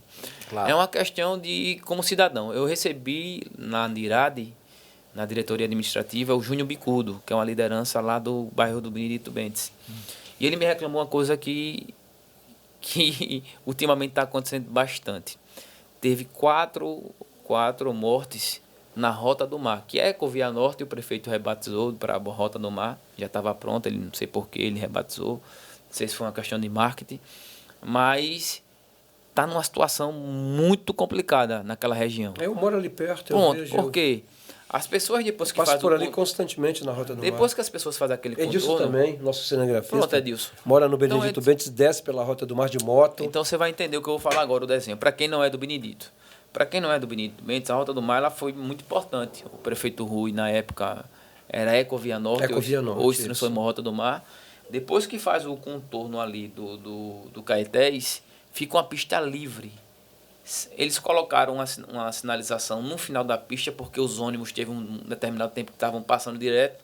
Claro. É uma questão de, como cidadão. Eu recebi na NIRAD, na diretoria administrativa, o Júnior Bicudo, que é uma liderança lá do bairro do Benedito Bentes. E ele me reclamou uma coisa que ultimamente está acontecendo bastante. Teve quatro mortes na Rota do Mar, que é Ecovia Norte, o prefeito rebatizou para a Rota do Mar, já estava pronta, ele não sei por que ele rebatizou. Não sei se foi uma questão de marketing, mas está numa situação muito complicada naquela região. Eu moro ali perto, eu Pronto, vejo. por quê? As pessoas depois que Passo fazem por ali constantemente na Rota do Mar. depois que as pessoas fazem aquele Edilson contorno... também, nosso cinegrafista. Pronto, Edilson. Mora no Então, Benedito Bentes, desce pela Rota do Mar de moto. Então você vai entender o que eu vou falar agora, o desenho. Para quem não é do Benedito. Para quem não é do Benedito Bentes, a Rota do Mar ela foi muito importante. O prefeito Rui, na época, era Ecovia Norte. Ecovia Norte, hoje se transformou em Rota do Mar. Depois que faz o contorno ali do Caetés, fica uma pista livre. Eles colocaram uma sinalização no final da pista, porque os ônibus teve um determinado tempo que estavam passando direto,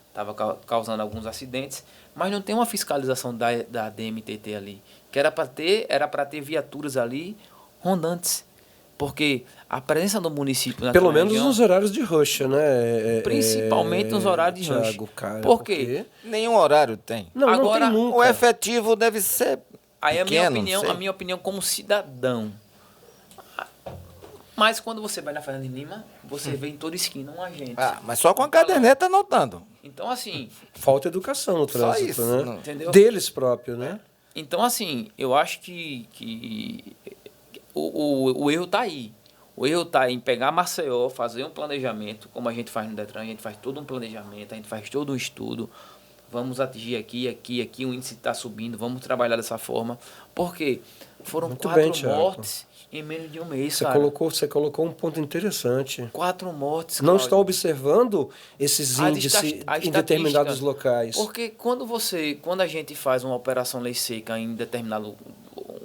estava causando alguns acidentes, mas não tem uma fiscalização da DMTT ali, que era para ter viaturas ali rondantes, porque a presença do município naquela Pelo menos região, nos horários de rush, né? principalmente nos horários de rush. Thiago, cara, Por quê? Nenhum horário tem. Não, Agora, não tem nunca. O efetivo deve ser Aí pequeno, a minha opinião como cidadão. Mas quando você vai na Fernando de Lima, você vê em toda esquina um agente. mas só com a caderneta anotando. Então, assim, Falta educação no Só trânsito, isso, né? não. Entendeu? Deles próprios, né? então, assim, eu acho que o erro está aí. O erro está em pegar Maceió, fazer um planejamento, como a gente faz no Detran, a gente faz todo um planejamento, a gente faz todo um estudo. Vamos atingir aqui, o índice está subindo, vamos trabalhar dessa forma. Porque foram Muito 4 bem, Thiago. mortes em menos de um mês, Você cara. colocou um ponto interessante. 4 mortes, Não Cláudio. estão observando esses índices A em determinados estatística. locais. Porque quando a gente faz uma operação lei seca em determinado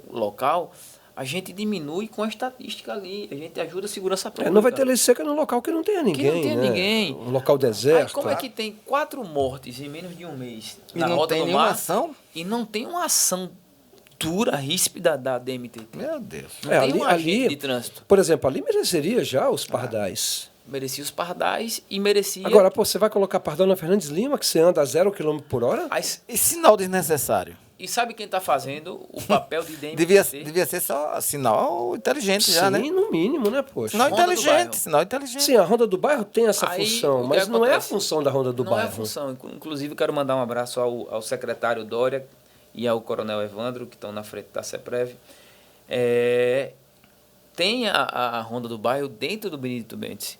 local, a gente diminui com a estatística ali, a gente ajuda a segurança pública. Não vai ter lei seca no local que não tenha ninguém, não tenha né? ninguém. Um local Aí deserto. como é que tem 4 mortes em menos de um mês E na não Rota tem do nenhuma Mar ação? e não tem uma ação dura, ríspida da DMTT? Meu Deus. Não tem ali, um agente de trânsito. por exemplo, ali mereceria já os pardais. Merecia os pardais e merecia... Agora, pô, você vai colocar pardal na Fernandes Lima, que você anda a 0 km por hora? E sinal desnecessário? E sabe quem está fazendo o papel de DMTT? Devia ser só sinal inteligente já, né? Sim, no mínimo, né, poxa? Sinal Ronda do bairro. inteligente, sinal inteligente. Sim, a Ronda do Bairro tem essa Aí, função, o que mas não é a acontece? função da Ronda do Não é a Bairro. função. Inclusive, quero mandar um abraço ao secretário Dória e ao coronel Evandro, que estão na frente da CEPREV. Tem a Ronda do Bairro dentro do Benedito Bentes,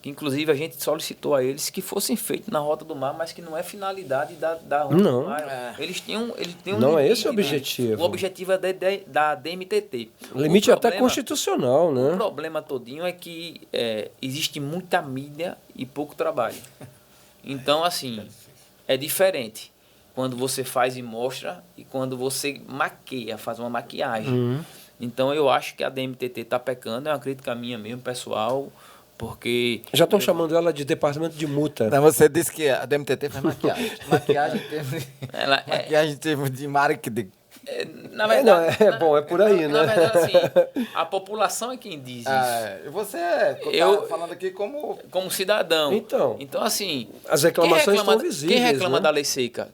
que inclusive a gente solicitou a eles que fossem feitos na Rota do Mar, mas que não é finalidade da Rota Não. do Bairro. Eles têm um Não é limite, esse o objetivo. O objetivo é da DMTT. O limite é até problema- constitucional, O né? problema todinho é que existe muita mídia e pouco trabalho. Então, assim, é diferente quando você faz e mostra e quando você maqueia, faz uma maquiagem. Então, eu acho que a DMTT está pecando, é uma crítica minha mesmo, pessoal, porque... Já estão chamando ela de departamento de multa. Então, você disse que a DMTT faz maquiagem. Maquiagem em termos de, Ela maquiagem em termos de marketing. na verdade, não, bom, é por aí, na né? verdade, assim, a população é quem diz isso. E você Eu- falando aqui como... Como cidadão. Então. Assim, As reclamações estão quem visíveis, reclama né? da lei seca?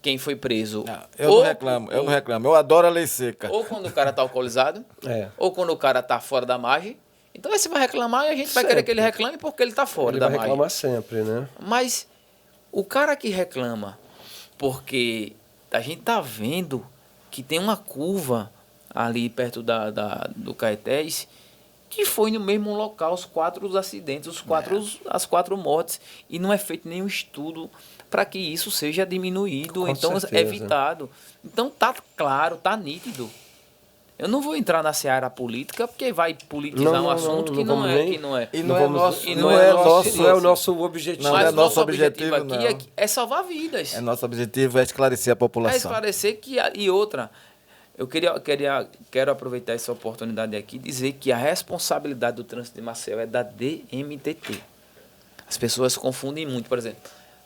Quem foi preso? Eu não reclamo, eu não reclamo. Eu adoro a lei seca. Ou quando o cara está alcoolizado, É. ou quando o cara está fora da margem. Então aí você vai reclamar e a gente vai querer que ele reclame porque ele está fora Ele da vai margem. reclamar sempre, né? Mas o cara que reclama porque a gente tá vendo que tem uma curva ali perto do Caetés que foi no mesmo local os 4 acidentes, as 4 mortes, e não é feito nenhum estudo para que isso seja diminuído, Com então certeza. evitado. Então tá claro, tá nítido. Eu não vou entrar na seara política porque vai politizar Não, um assunto que não vamos é, nem- que não é. E Não não é vamos- nosso, e não é Não é o nosso objetivo. Não Mas é o nosso nosso objetivo objetivo, aqui é salvar vidas. Nosso objetivo é esclarecer a É população. esclarecer que... E outra, eu quero aproveitar essa oportunidade aqui e dizer que a responsabilidade do trânsito de Maceió é da DMTT. As pessoas confundem muito, por exemplo,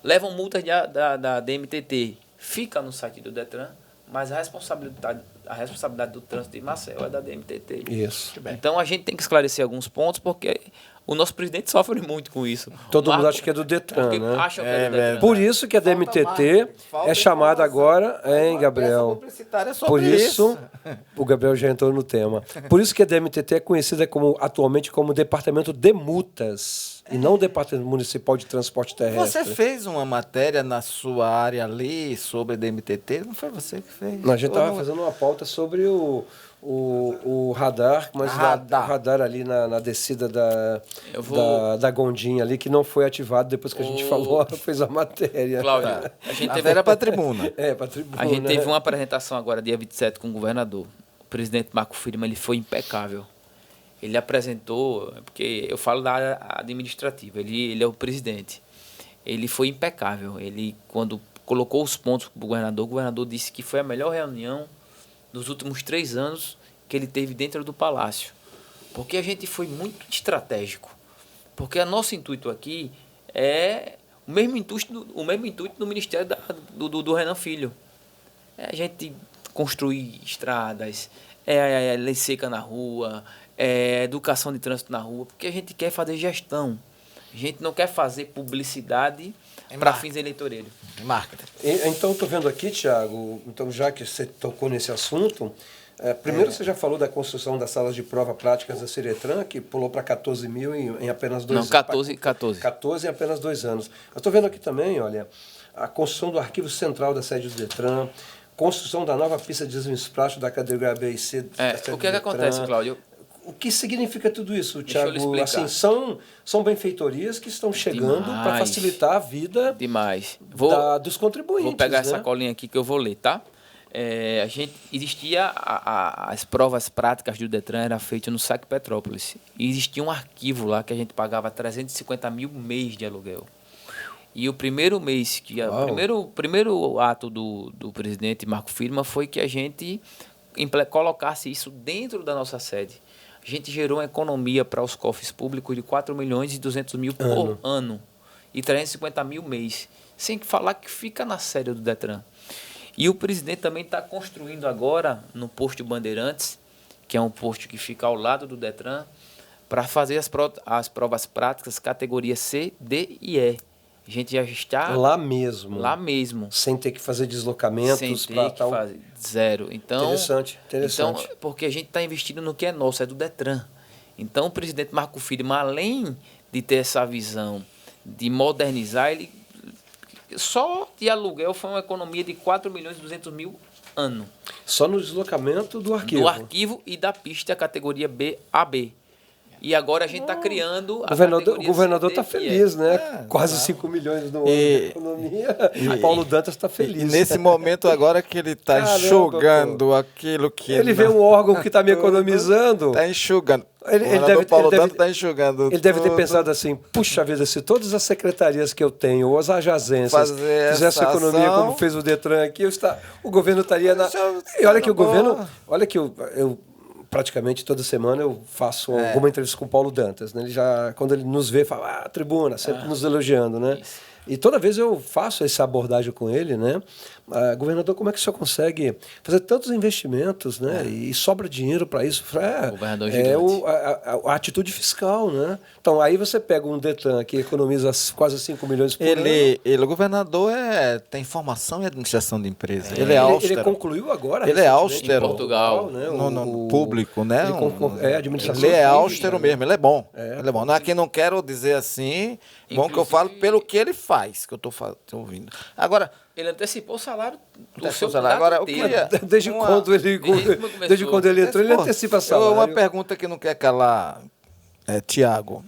levam multas da DMTT, fica no site do Detran, mas a responsabilidade do trânsito de Maceió é da DMTT. Isso. Então a gente tem que esclarecer alguns pontos, porque o nosso presidente sofre muito com isso. Todo mundo Marco- acha que é do Detran, porque né? acham que é do É Detran. Por isso que a DMTT Falta é chamada informação. agora, hein, Gabriel? Por isso, o Gabriel já entrou no tema. Por isso que a DMTT é conhecida atualmente como Departamento de Multas. e não o Departamento Municipal de Transporte Terrestre. Você fez uma matéria na sua área ali sobre DMTT? Não foi você que fez? A gente estava fazendo uma pauta sobre o radar, mas o radar ali na descida da Gondinha ali, que não foi ativado depois que a gente fez a matéria. Cláudio, a gente teve... Era para a tribuna. Para a tribuna. A gente teve uma apresentação agora, dia 27, com o governador. O presidente Marco Firmo, ele foi impecável. Ele apresentou, porque eu falo da área administrativa, ele é o presidente. Ele foi impecável. Ele, quando colocou os pontos para o governador disse que foi a melhor reunião dos últimos 3 anos que ele teve dentro do Palácio. Porque a gente foi muito estratégico. Porque o nosso intuito aqui é o mesmo intuito do Ministério do Renan Filho. É a gente construir estradas, lei seca na rua, educação de trânsito na rua, porque a gente quer fazer gestão. A gente não quer fazer publicidade para fins eleitoreiros. Marketing. Então, estou vendo aqui, Tiago, então, já que você tocou nesse assunto, primeiro você já falou da construção das salas de prova práticas da Ciretran, que pulou para 14 mil em apenas 2 anos. Não, 14. 14 em apenas 2 anos. Eu estou vendo aqui também, olha, a construção do arquivo central da sede do Detran, construção da nova pista de deslizamentos plásticos da categoria B e C. O que acontece, Cláudio? O que significa tudo isso, Tiago? Deixa eu lhe explicar. Assim, são benfeitorias que estão chegando para facilitar a vida dos contribuintes. Vou pegar essa colinha aqui que eu vou ler, tá? A gente existia as provas práticas do Detran era feita no SAC Petrópolis. E existia um arquivo lá que a gente pagava 350 mil mês de aluguel. E o primeiro mês, primeiro ato do presidente Marco Firmo foi que a gente colocasse isso dentro da nossa sede. A gente gerou uma economia para os cofres públicos de 4 milhões e 200 mil por ano e 350 mil mês. Sem falar que fica na sede do Detran. E o presidente também está construindo agora no posto Bandeirantes, que é um posto que fica ao lado do Detran, para fazer as provas práticas categoria C, D e E. A gente já está... Lá mesmo. Lá mesmo. Sem ter que fazer deslocamentos para tal... fazer zero. Então, interessante. Então, porque a gente está investindo no que é nosso, é do Detran. Então, o presidente Marco Firmo, além de ter essa visão de modernizar, ele só de aluguel foi uma economia de 4 milhões e 200 mil ano. Só no deslocamento do arquivo. Do arquivo e da pista categoria B, AB. E agora a gente está criando a O governador está feliz, né? Quase 5 milhões no ano de economia. E Paulo Dantas está feliz. E nesse momento agora que ele está enxugando aquilo que... Ele vê um órgão que está me economizando. Está enxugando. Ele deve ter pensado assim, puxa vida, se todas as secretarias que eu tenho, ou as agências, fizessem economia como fez o Detran aqui, o governo estaria na... E olha que o governo... Olha que eu praticamente toda semana eu faço alguma entrevista com o Paulo Dantas, né? Ele já, quando ele nos vê, fala, tribuna, sempre nos elogiando, né? Isso. E toda vez eu faço essa abordagem com ele, né? Governador, como é que o senhor consegue fazer tantos investimentos, né? E sobra dinheiro para isso? Governador a atitude fiscal, né? Então, aí você pega um Detran que economiza quase 5 milhões por ano. O governador tem formação em administração de empresa. Ele é austero. Ele concluiu agora. Ele é austero. Em Portugal. Né? No público, né? Administração. Ele é austero mesmo, ele é bom. Ele é bom. Não é que não quero dizer assim, bom que eu falo pelo que ele faz, que eu estou ouvindo. Agora... Ele antecipou o salário do seu salário. Agora, eu queria... Desde quando ele entrou, ele antecipa salário. Uma pergunta que não quer calar, Tiago.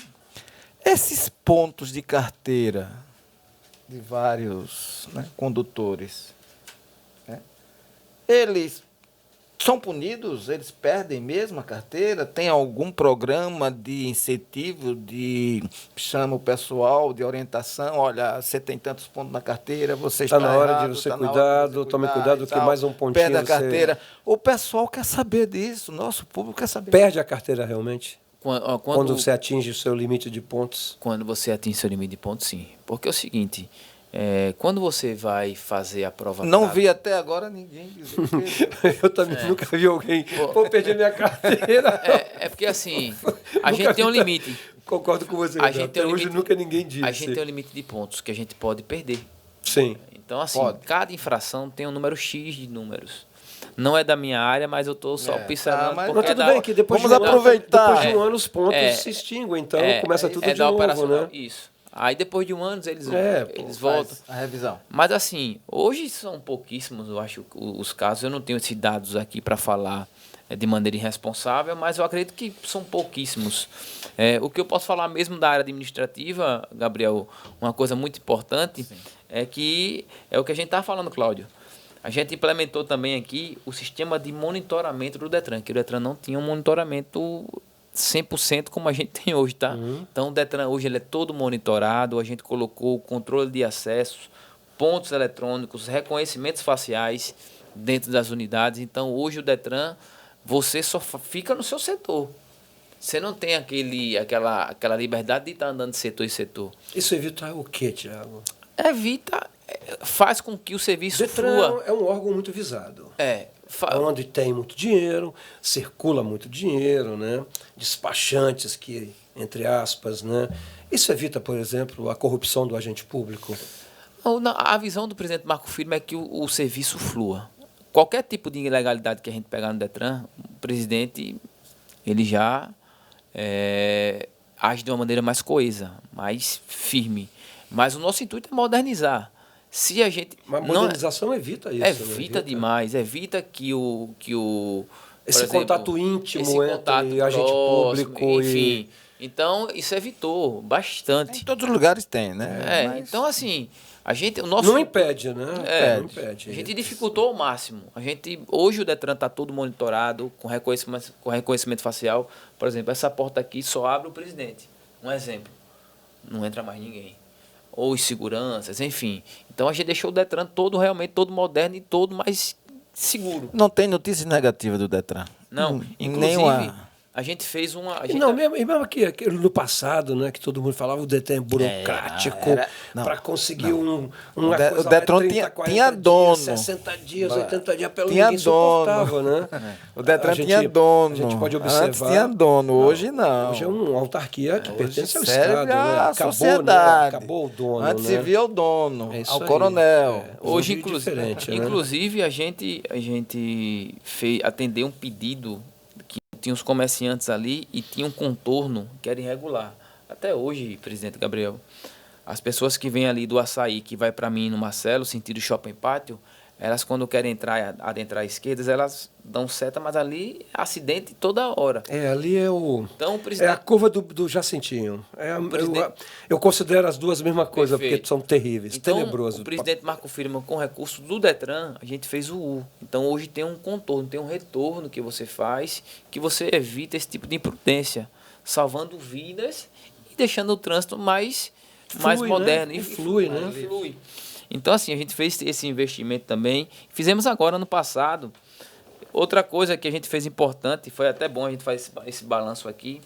Esses pontos de carteira de vários condutores, eles são punidos? Eles perdem mesmo a carteira? Tem algum programa de incentivo, chama o pessoal de orientação, olha, você tem tantos pontos na carteira, você está na hora de você cuidar, tome cuidado que mais um pontinho... Perde a carteira. O pessoal quer saber disso, nosso público quer saber. Perde a carteira realmente? Quando você atinge o seu limite de pontos? Quando você atinge o seu limite de pontos, sim. Porque é o seguinte... quando você vai fazer a prova não prática, vi até agora ninguém dizer eu também nunca vi alguém perdi a minha carteira. Porque assim a gente tem um limite. Concordo com você. Até hoje nunca ninguém disse. A gente tem um limite de pontos que a gente pode perder. Sim. Então assim, cada infração tem um número X de números. Não é da minha área, mas eu estou só observando. mas Mas tudo bem que depois Vamos aproveitar. Depois de um ano os pontos se extinguem, então começa tudo de da novo, operacional, né? Isso. Aí depois de um ano eles Faz voltam. a revisão. Mas assim, hoje são pouquíssimos, eu acho, os casos. Eu não tenho esses dados aqui para falar de maneira irresponsável, mas eu acredito que são pouquíssimos. O que eu posso falar mesmo da área administrativa, Gabriel, uma coisa muito importante, é que é o que a gente está falando, Cláudio. A gente implementou também aqui o sistema de monitoramento do Detran, que o Detran não tinha um monitoramento 100% como a gente tem hoje, tá? Então o Detran hoje ele é todo monitorado, a gente colocou o controle de acessos, pontos eletrônicos, reconhecimentos faciais dentro das unidades. Então hoje o Detran, você só fica no seu setor. Você não tem aquela liberdade de estar andando de setor em setor. Isso evita o quê, Tiago? Faz com que o serviço Detran flua. é um órgão muito visado. Onde Onde tem muito dinheiro, circula muito dinheiro, né? Despachantes que, entre aspas, né? Isso evita, por exemplo, a corrupção do agente público. A visão do presidente Marco Firmo é que o serviço flua. Qualquer tipo de ilegalidade que a gente pegar no Detran, o presidente ele já age de uma maneira mais coesa, mais firme. Mas o nosso intuito é modernizar. Se a gente Mas a modernização evita isso. Evita demais, evita que esse exemplo, contato íntimo esse entre contato agente próximo, público enfim. Então, isso evitou bastante. Em todos os lugares tem, né? Então, assim, o nosso... Não impede, né? Não impede. A gente dificultou ao máximo. Hoje o Detran está todo monitorado, com reconhecimento facial. Por exemplo, essa porta aqui só abre o presidente. Um exemplo. Não entra mais ninguém. Ou os seguranças, enfim. Então a gente deixou o Detran realmente todo moderno e todo mais seguro. Não tem notícia negativa do Detran. Não, inclusive Nenhuma. a gente fez uma... Mesmo que no passado, né, que todo mundo falava, o Detran é burocrático para conseguir uma coisa o Detran tinha dono. 60 dias, 80 dias, pelo tinha ninguém suportava, né? O Detran tinha dono. A gente pode observar. Antes tinha dono, hoje não. Hoje é uma autarquia que pertence ao serve Estado, né? à Acabou, sociedade. Né? Acabou o dono, Antes né? se via o dono, É isso ao aí. coronel. Hoje, diferente, inclusive, a gente atendeu um pedido que tinha os comerciantes ali e tinha um contorno que era irregular. Até hoje, presidente Gabriel, as pessoas que vêm ali do Açaí, que vai para mim no Marcelo, sentido Shopping Pátio, elas quando querem adentrar à esquerda, elas dão seta, mas ali é acidente toda hora. Ali é Então, o presidente... é a curva do Jacintinho. Eu considero as duas a mesma coisa, Perfeito. porque são terríveis, Então, tenebrosos. o presidente Marco Firmo, com recurso do Detran, a gente fez o U. Então, hoje tem um contorno, tem um retorno que você faz, que você evita esse tipo de imprudência, salvando vidas e deixando o trânsito mais moderno. Né? Flui, né? Flui. Então, assim, a gente fez esse investimento também. Fizemos agora, no passado. Outra coisa que a gente fez importante, foi até bom a gente fazer esse balanço aqui,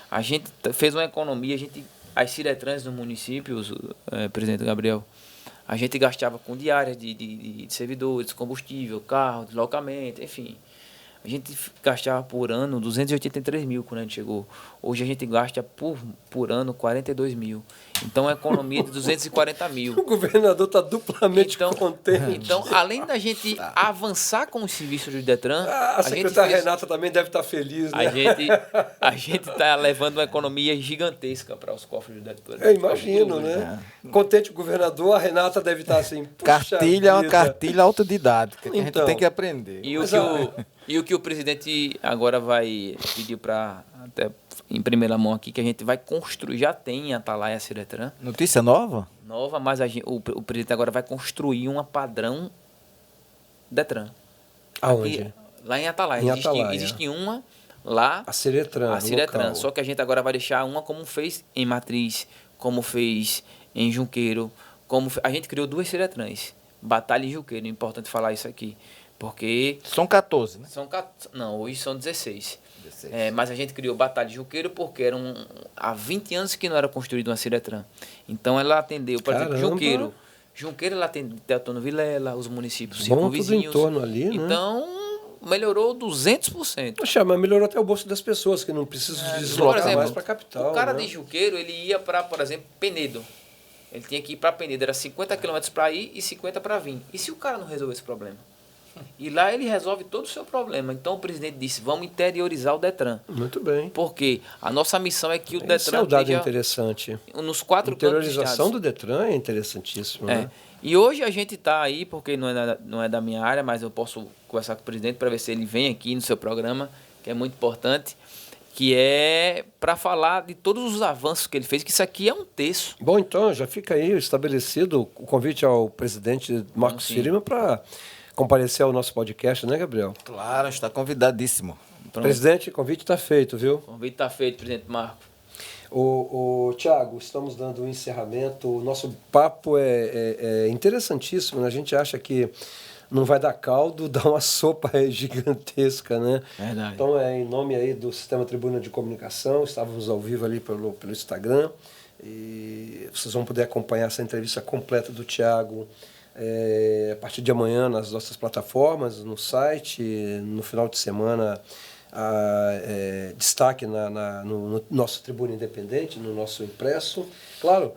a gente fez uma economia, as Ciretrans no município, presidente Gabriel, a gente gastava com diárias de servidores, combustível, carro, deslocamento, enfim. A gente gastava por ano 283 mil quando a gente chegou. Hoje a gente gasta por ano 42 mil. Então, é economia de 240 mil. O governador está duplamente contente. Então, além da gente avançar com os serviços do Detran... A secretária Renata também deve estar feliz, né? A gente está levando uma economia gigantesca para os cofres do Detran. Eu imagino, né? Contente o governador, a Renata deve estar assim... Cartilha é uma cartilha autodidática, que a gente Então, tem que aprender. E o que o presidente agora vai pedir para, até em primeira mão aqui, que a gente vai construir, já tem em Atalaia Ciretran. Notícia nova? Nova, mas o presidente agora vai construir uma padrão Detran. Aonde? Aqui, lá em Atalaia. Existe uma lá. A Ciretran. Só que a gente agora vai deixar uma como fez em Matriz, como fez em Junqueiro. A gente criou 2 Ciretrans. Batalha e Junqueiro. É importante falar isso aqui. Porque... São 14, né? Não, hoje são 16. Mas a gente criou Batalha de Junqueiro porque há 20 anos que não era construída uma Ciretran. Então ela atendeu, por exemplo, Junqueiro ela atende Teotônio Vilela, os municípios circunvizinhos. Tudo em torno ali, né? Então, melhorou 200%. Poxa, mas melhorou até o bolso das pessoas, que não precisam se deslocar mais para a capital. O cara né? de Junqueiro, ele ia para, por exemplo, Penedo. Ele tinha que ir para Penedo, era 50 km para ir e 50 para vir. E se o cara não resolver esse problema? E lá ele resolve todo o seu problema. Então o presidente disse, vamos interiorizar o Detran. Muito bem. Porque a nossa missão é que o Esse Detran é o dado esteja interessante. nos 4 cantos do Interiorização estado. do Detran é interessantíssimo, né? E hoje a gente está aí, porque não é da minha área, mas eu posso conversar com o presidente para ver se ele vem aqui no seu programa, que é muito importante, que é para falar de todos os avanços que ele fez, que isso aqui é um terço. Bom, então, já fica aí estabelecido o convite ao presidente Marcos Firima para comparecer ao nosso podcast, né, Gabriel? Claro, está convidadíssimo. Pronto. Presidente, o convite está feito, viu? O convite está feito, presidente Marco. Tiago, estamos dando um encerramento. O nosso papo é interessantíssimo, né? A gente acha que não vai dar caldo, dá uma sopa gigantesca, né? Verdade. Então, em nome aí do Sistema Tribuna de Comunicação, estávamos ao vivo ali pelo Instagram, e vocês vão poder acompanhar essa entrevista completa do Tiago a partir de amanhã nas nossas plataformas, no site, no final de semana, destaque no nosso Tribuna Independente, no nosso impresso. Claro,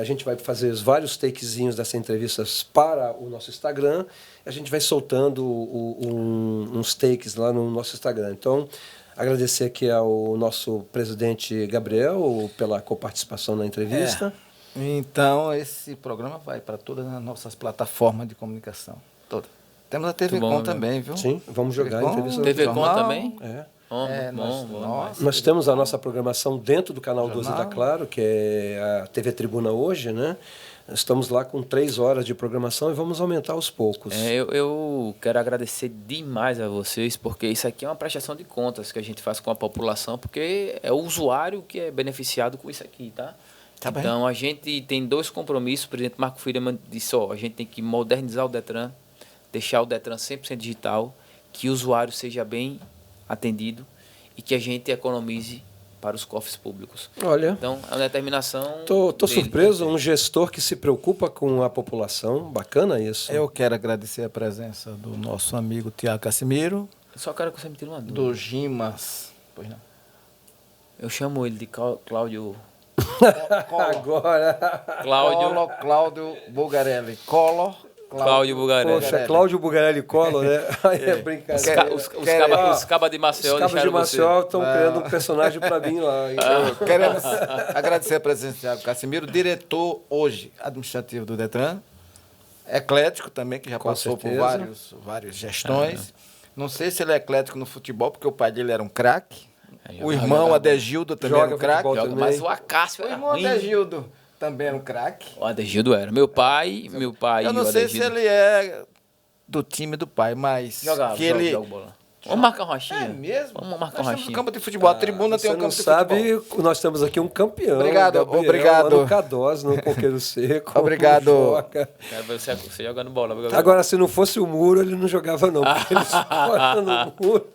a gente vai fazer os vários takezinhos dessas entrevistas para o nosso Instagram, e a gente vai soltando uns takes lá no nosso Instagram. Então, agradecer aqui ao nosso presidente Gabriel pela coparticipação na entrevista. Então, esse programa vai para todas as nossas plataformas de comunicação. Todas. Temos a TV Com também, viu? Sim, vamos jogar a entrevista. TV Com também? Bom. Nós temos a nossa programação dentro do canal 12 da Claro, que é a TV Tribuna Hoje, né? Estamos lá com 3 horas de programação e vamos aumentar aos poucos. Eu quero agradecer demais a vocês, porque isso aqui é uma prestação de contas que a gente faz com a população, porque é o usuário que é beneficiado com isso aqui, tá? Então, a gente tem 2 compromissos. O presidente Marco Firima disse, a gente tem que modernizar o Detran, deixar o Detran 100% digital, que o usuário seja bem atendido e que a gente economize para os cofres públicos. Olha, então, é uma determinação... Tô surpreso, um gestor que se preocupa com a população. Bacana isso. Eu quero agradecer a presença do nosso amigo Tiago Cassimiro. Eu só quero que você me tire uma dúvida. Do Gimas. Pois não. Eu chamo ele de Cláudio... Agora. Cláudio Bulgarelli. Cláudio Bulgarelli. Poxa, Cláudio Bulgarelli Collor, né? Aí é brincadeira. Os cabas de Maceió Os cabas de Maceió estão criando um personagem para mim lá. Então. Queremos agradecer a presença de Tiago Cassimiro, diretor hoje administrativo do Detran. Eclético também, que já passou por várias gestões. Não sei se ele é eclético no futebol, porque o pai dele era um craque. O irmão Adegildo também era um craque. Mas o Acácio era ruim. O irmão Adegildo também era um craque. O Adegildo era. Meu pai eu não sei se ele é do time do pai, mas... Joga bola. Vamos marcar uma rochinha. É mesmo? Vamos marcar uma rochinha. Um campo de futebol. A tribuna tem um campo de futebol. Você não sabe, nós temos aqui um campeão. Obrigado. No Cadós, no Coqueiro Seco. Obrigado. Quero ver você jogando bola. Agora, se não fosse o muro, ele não jogava não, porque ele escorre no muro.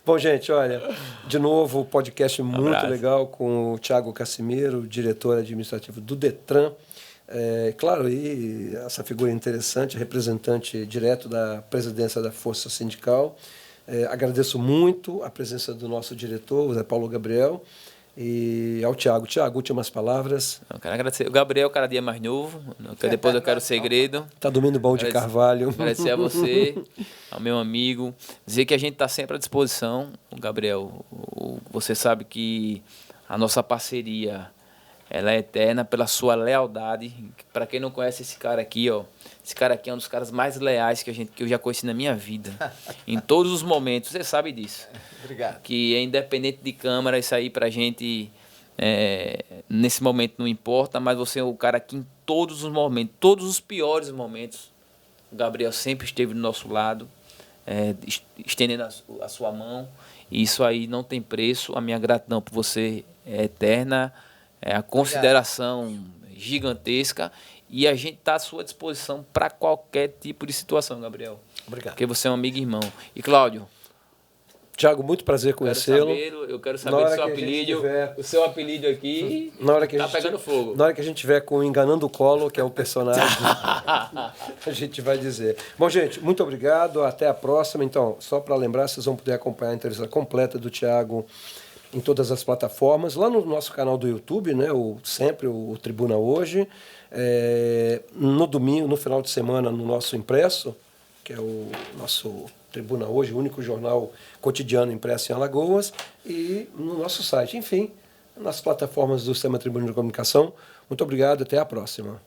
Bom, gente, olha, de novo, podcast muito legal com o Tiago Cassimiro, diretor administrativo do Detran. Claro, e essa figura interessante, representante direto da presidência da Força Sindical. Agradeço muito a presença do nosso diretor, o Zé Paulo Gabriel, e ao Tiago. Tiago, últimas palavras. Eu quero agradecer. O Gabriel, cada dia mais novo, depois eu quero o segredo. Está dormindo bom de Carvalho. Agradecer a você, ao meu amigo. Dizer que a gente está sempre à disposição. Gabriel, você sabe que a nossa parceria ela é eterna pela sua lealdade. Para quem não conhece esse cara aqui, esse cara aqui é um dos caras mais leais que eu já conheci na minha vida. Em todos os momentos, você sabe disso. Obrigado. Que é independente de câmera, isso aí pra gente, nesse momento não importa, mas você é o cara que em todos os momentos, todos os piores momentos, o Gabriel sempre esteve do nosso lado, estendendo a sua mão. E isso aí não tem preço. A minha gratidão por você é eterna. A consideração gigantesca, e a gente está à sua disposição para qualquer tipo de situação, Gabriel. Obrigado. Porque você é um amigo e irmão. E Cláudio? Tiago, muito prazer conhecê-lo. Eu quero saber do seu apelido. O seu apelido aqui está pegando fogo. Na hora que a gente tiver com Enganando o Collor, que é um personagem, a gente vai dizer. Bom, gente, muito obrigado. Até a próxima. Então, só para lembrar, vocês vão poder acompanhar a entrevista completa do Tiago em todas as plataformas, lá no nosso canal do YouTube, né, sempre o Tribuna Hoje, no domingo, no final de semana, no nosso impresso, que é o nosso Tribuna Hoje, o único jornal cotidiano impresso em Alagoas, e no nosso site. Enfim, nas plataformas do Sistema Tribuna de Comunicação. Muito obrigado, até a próxima.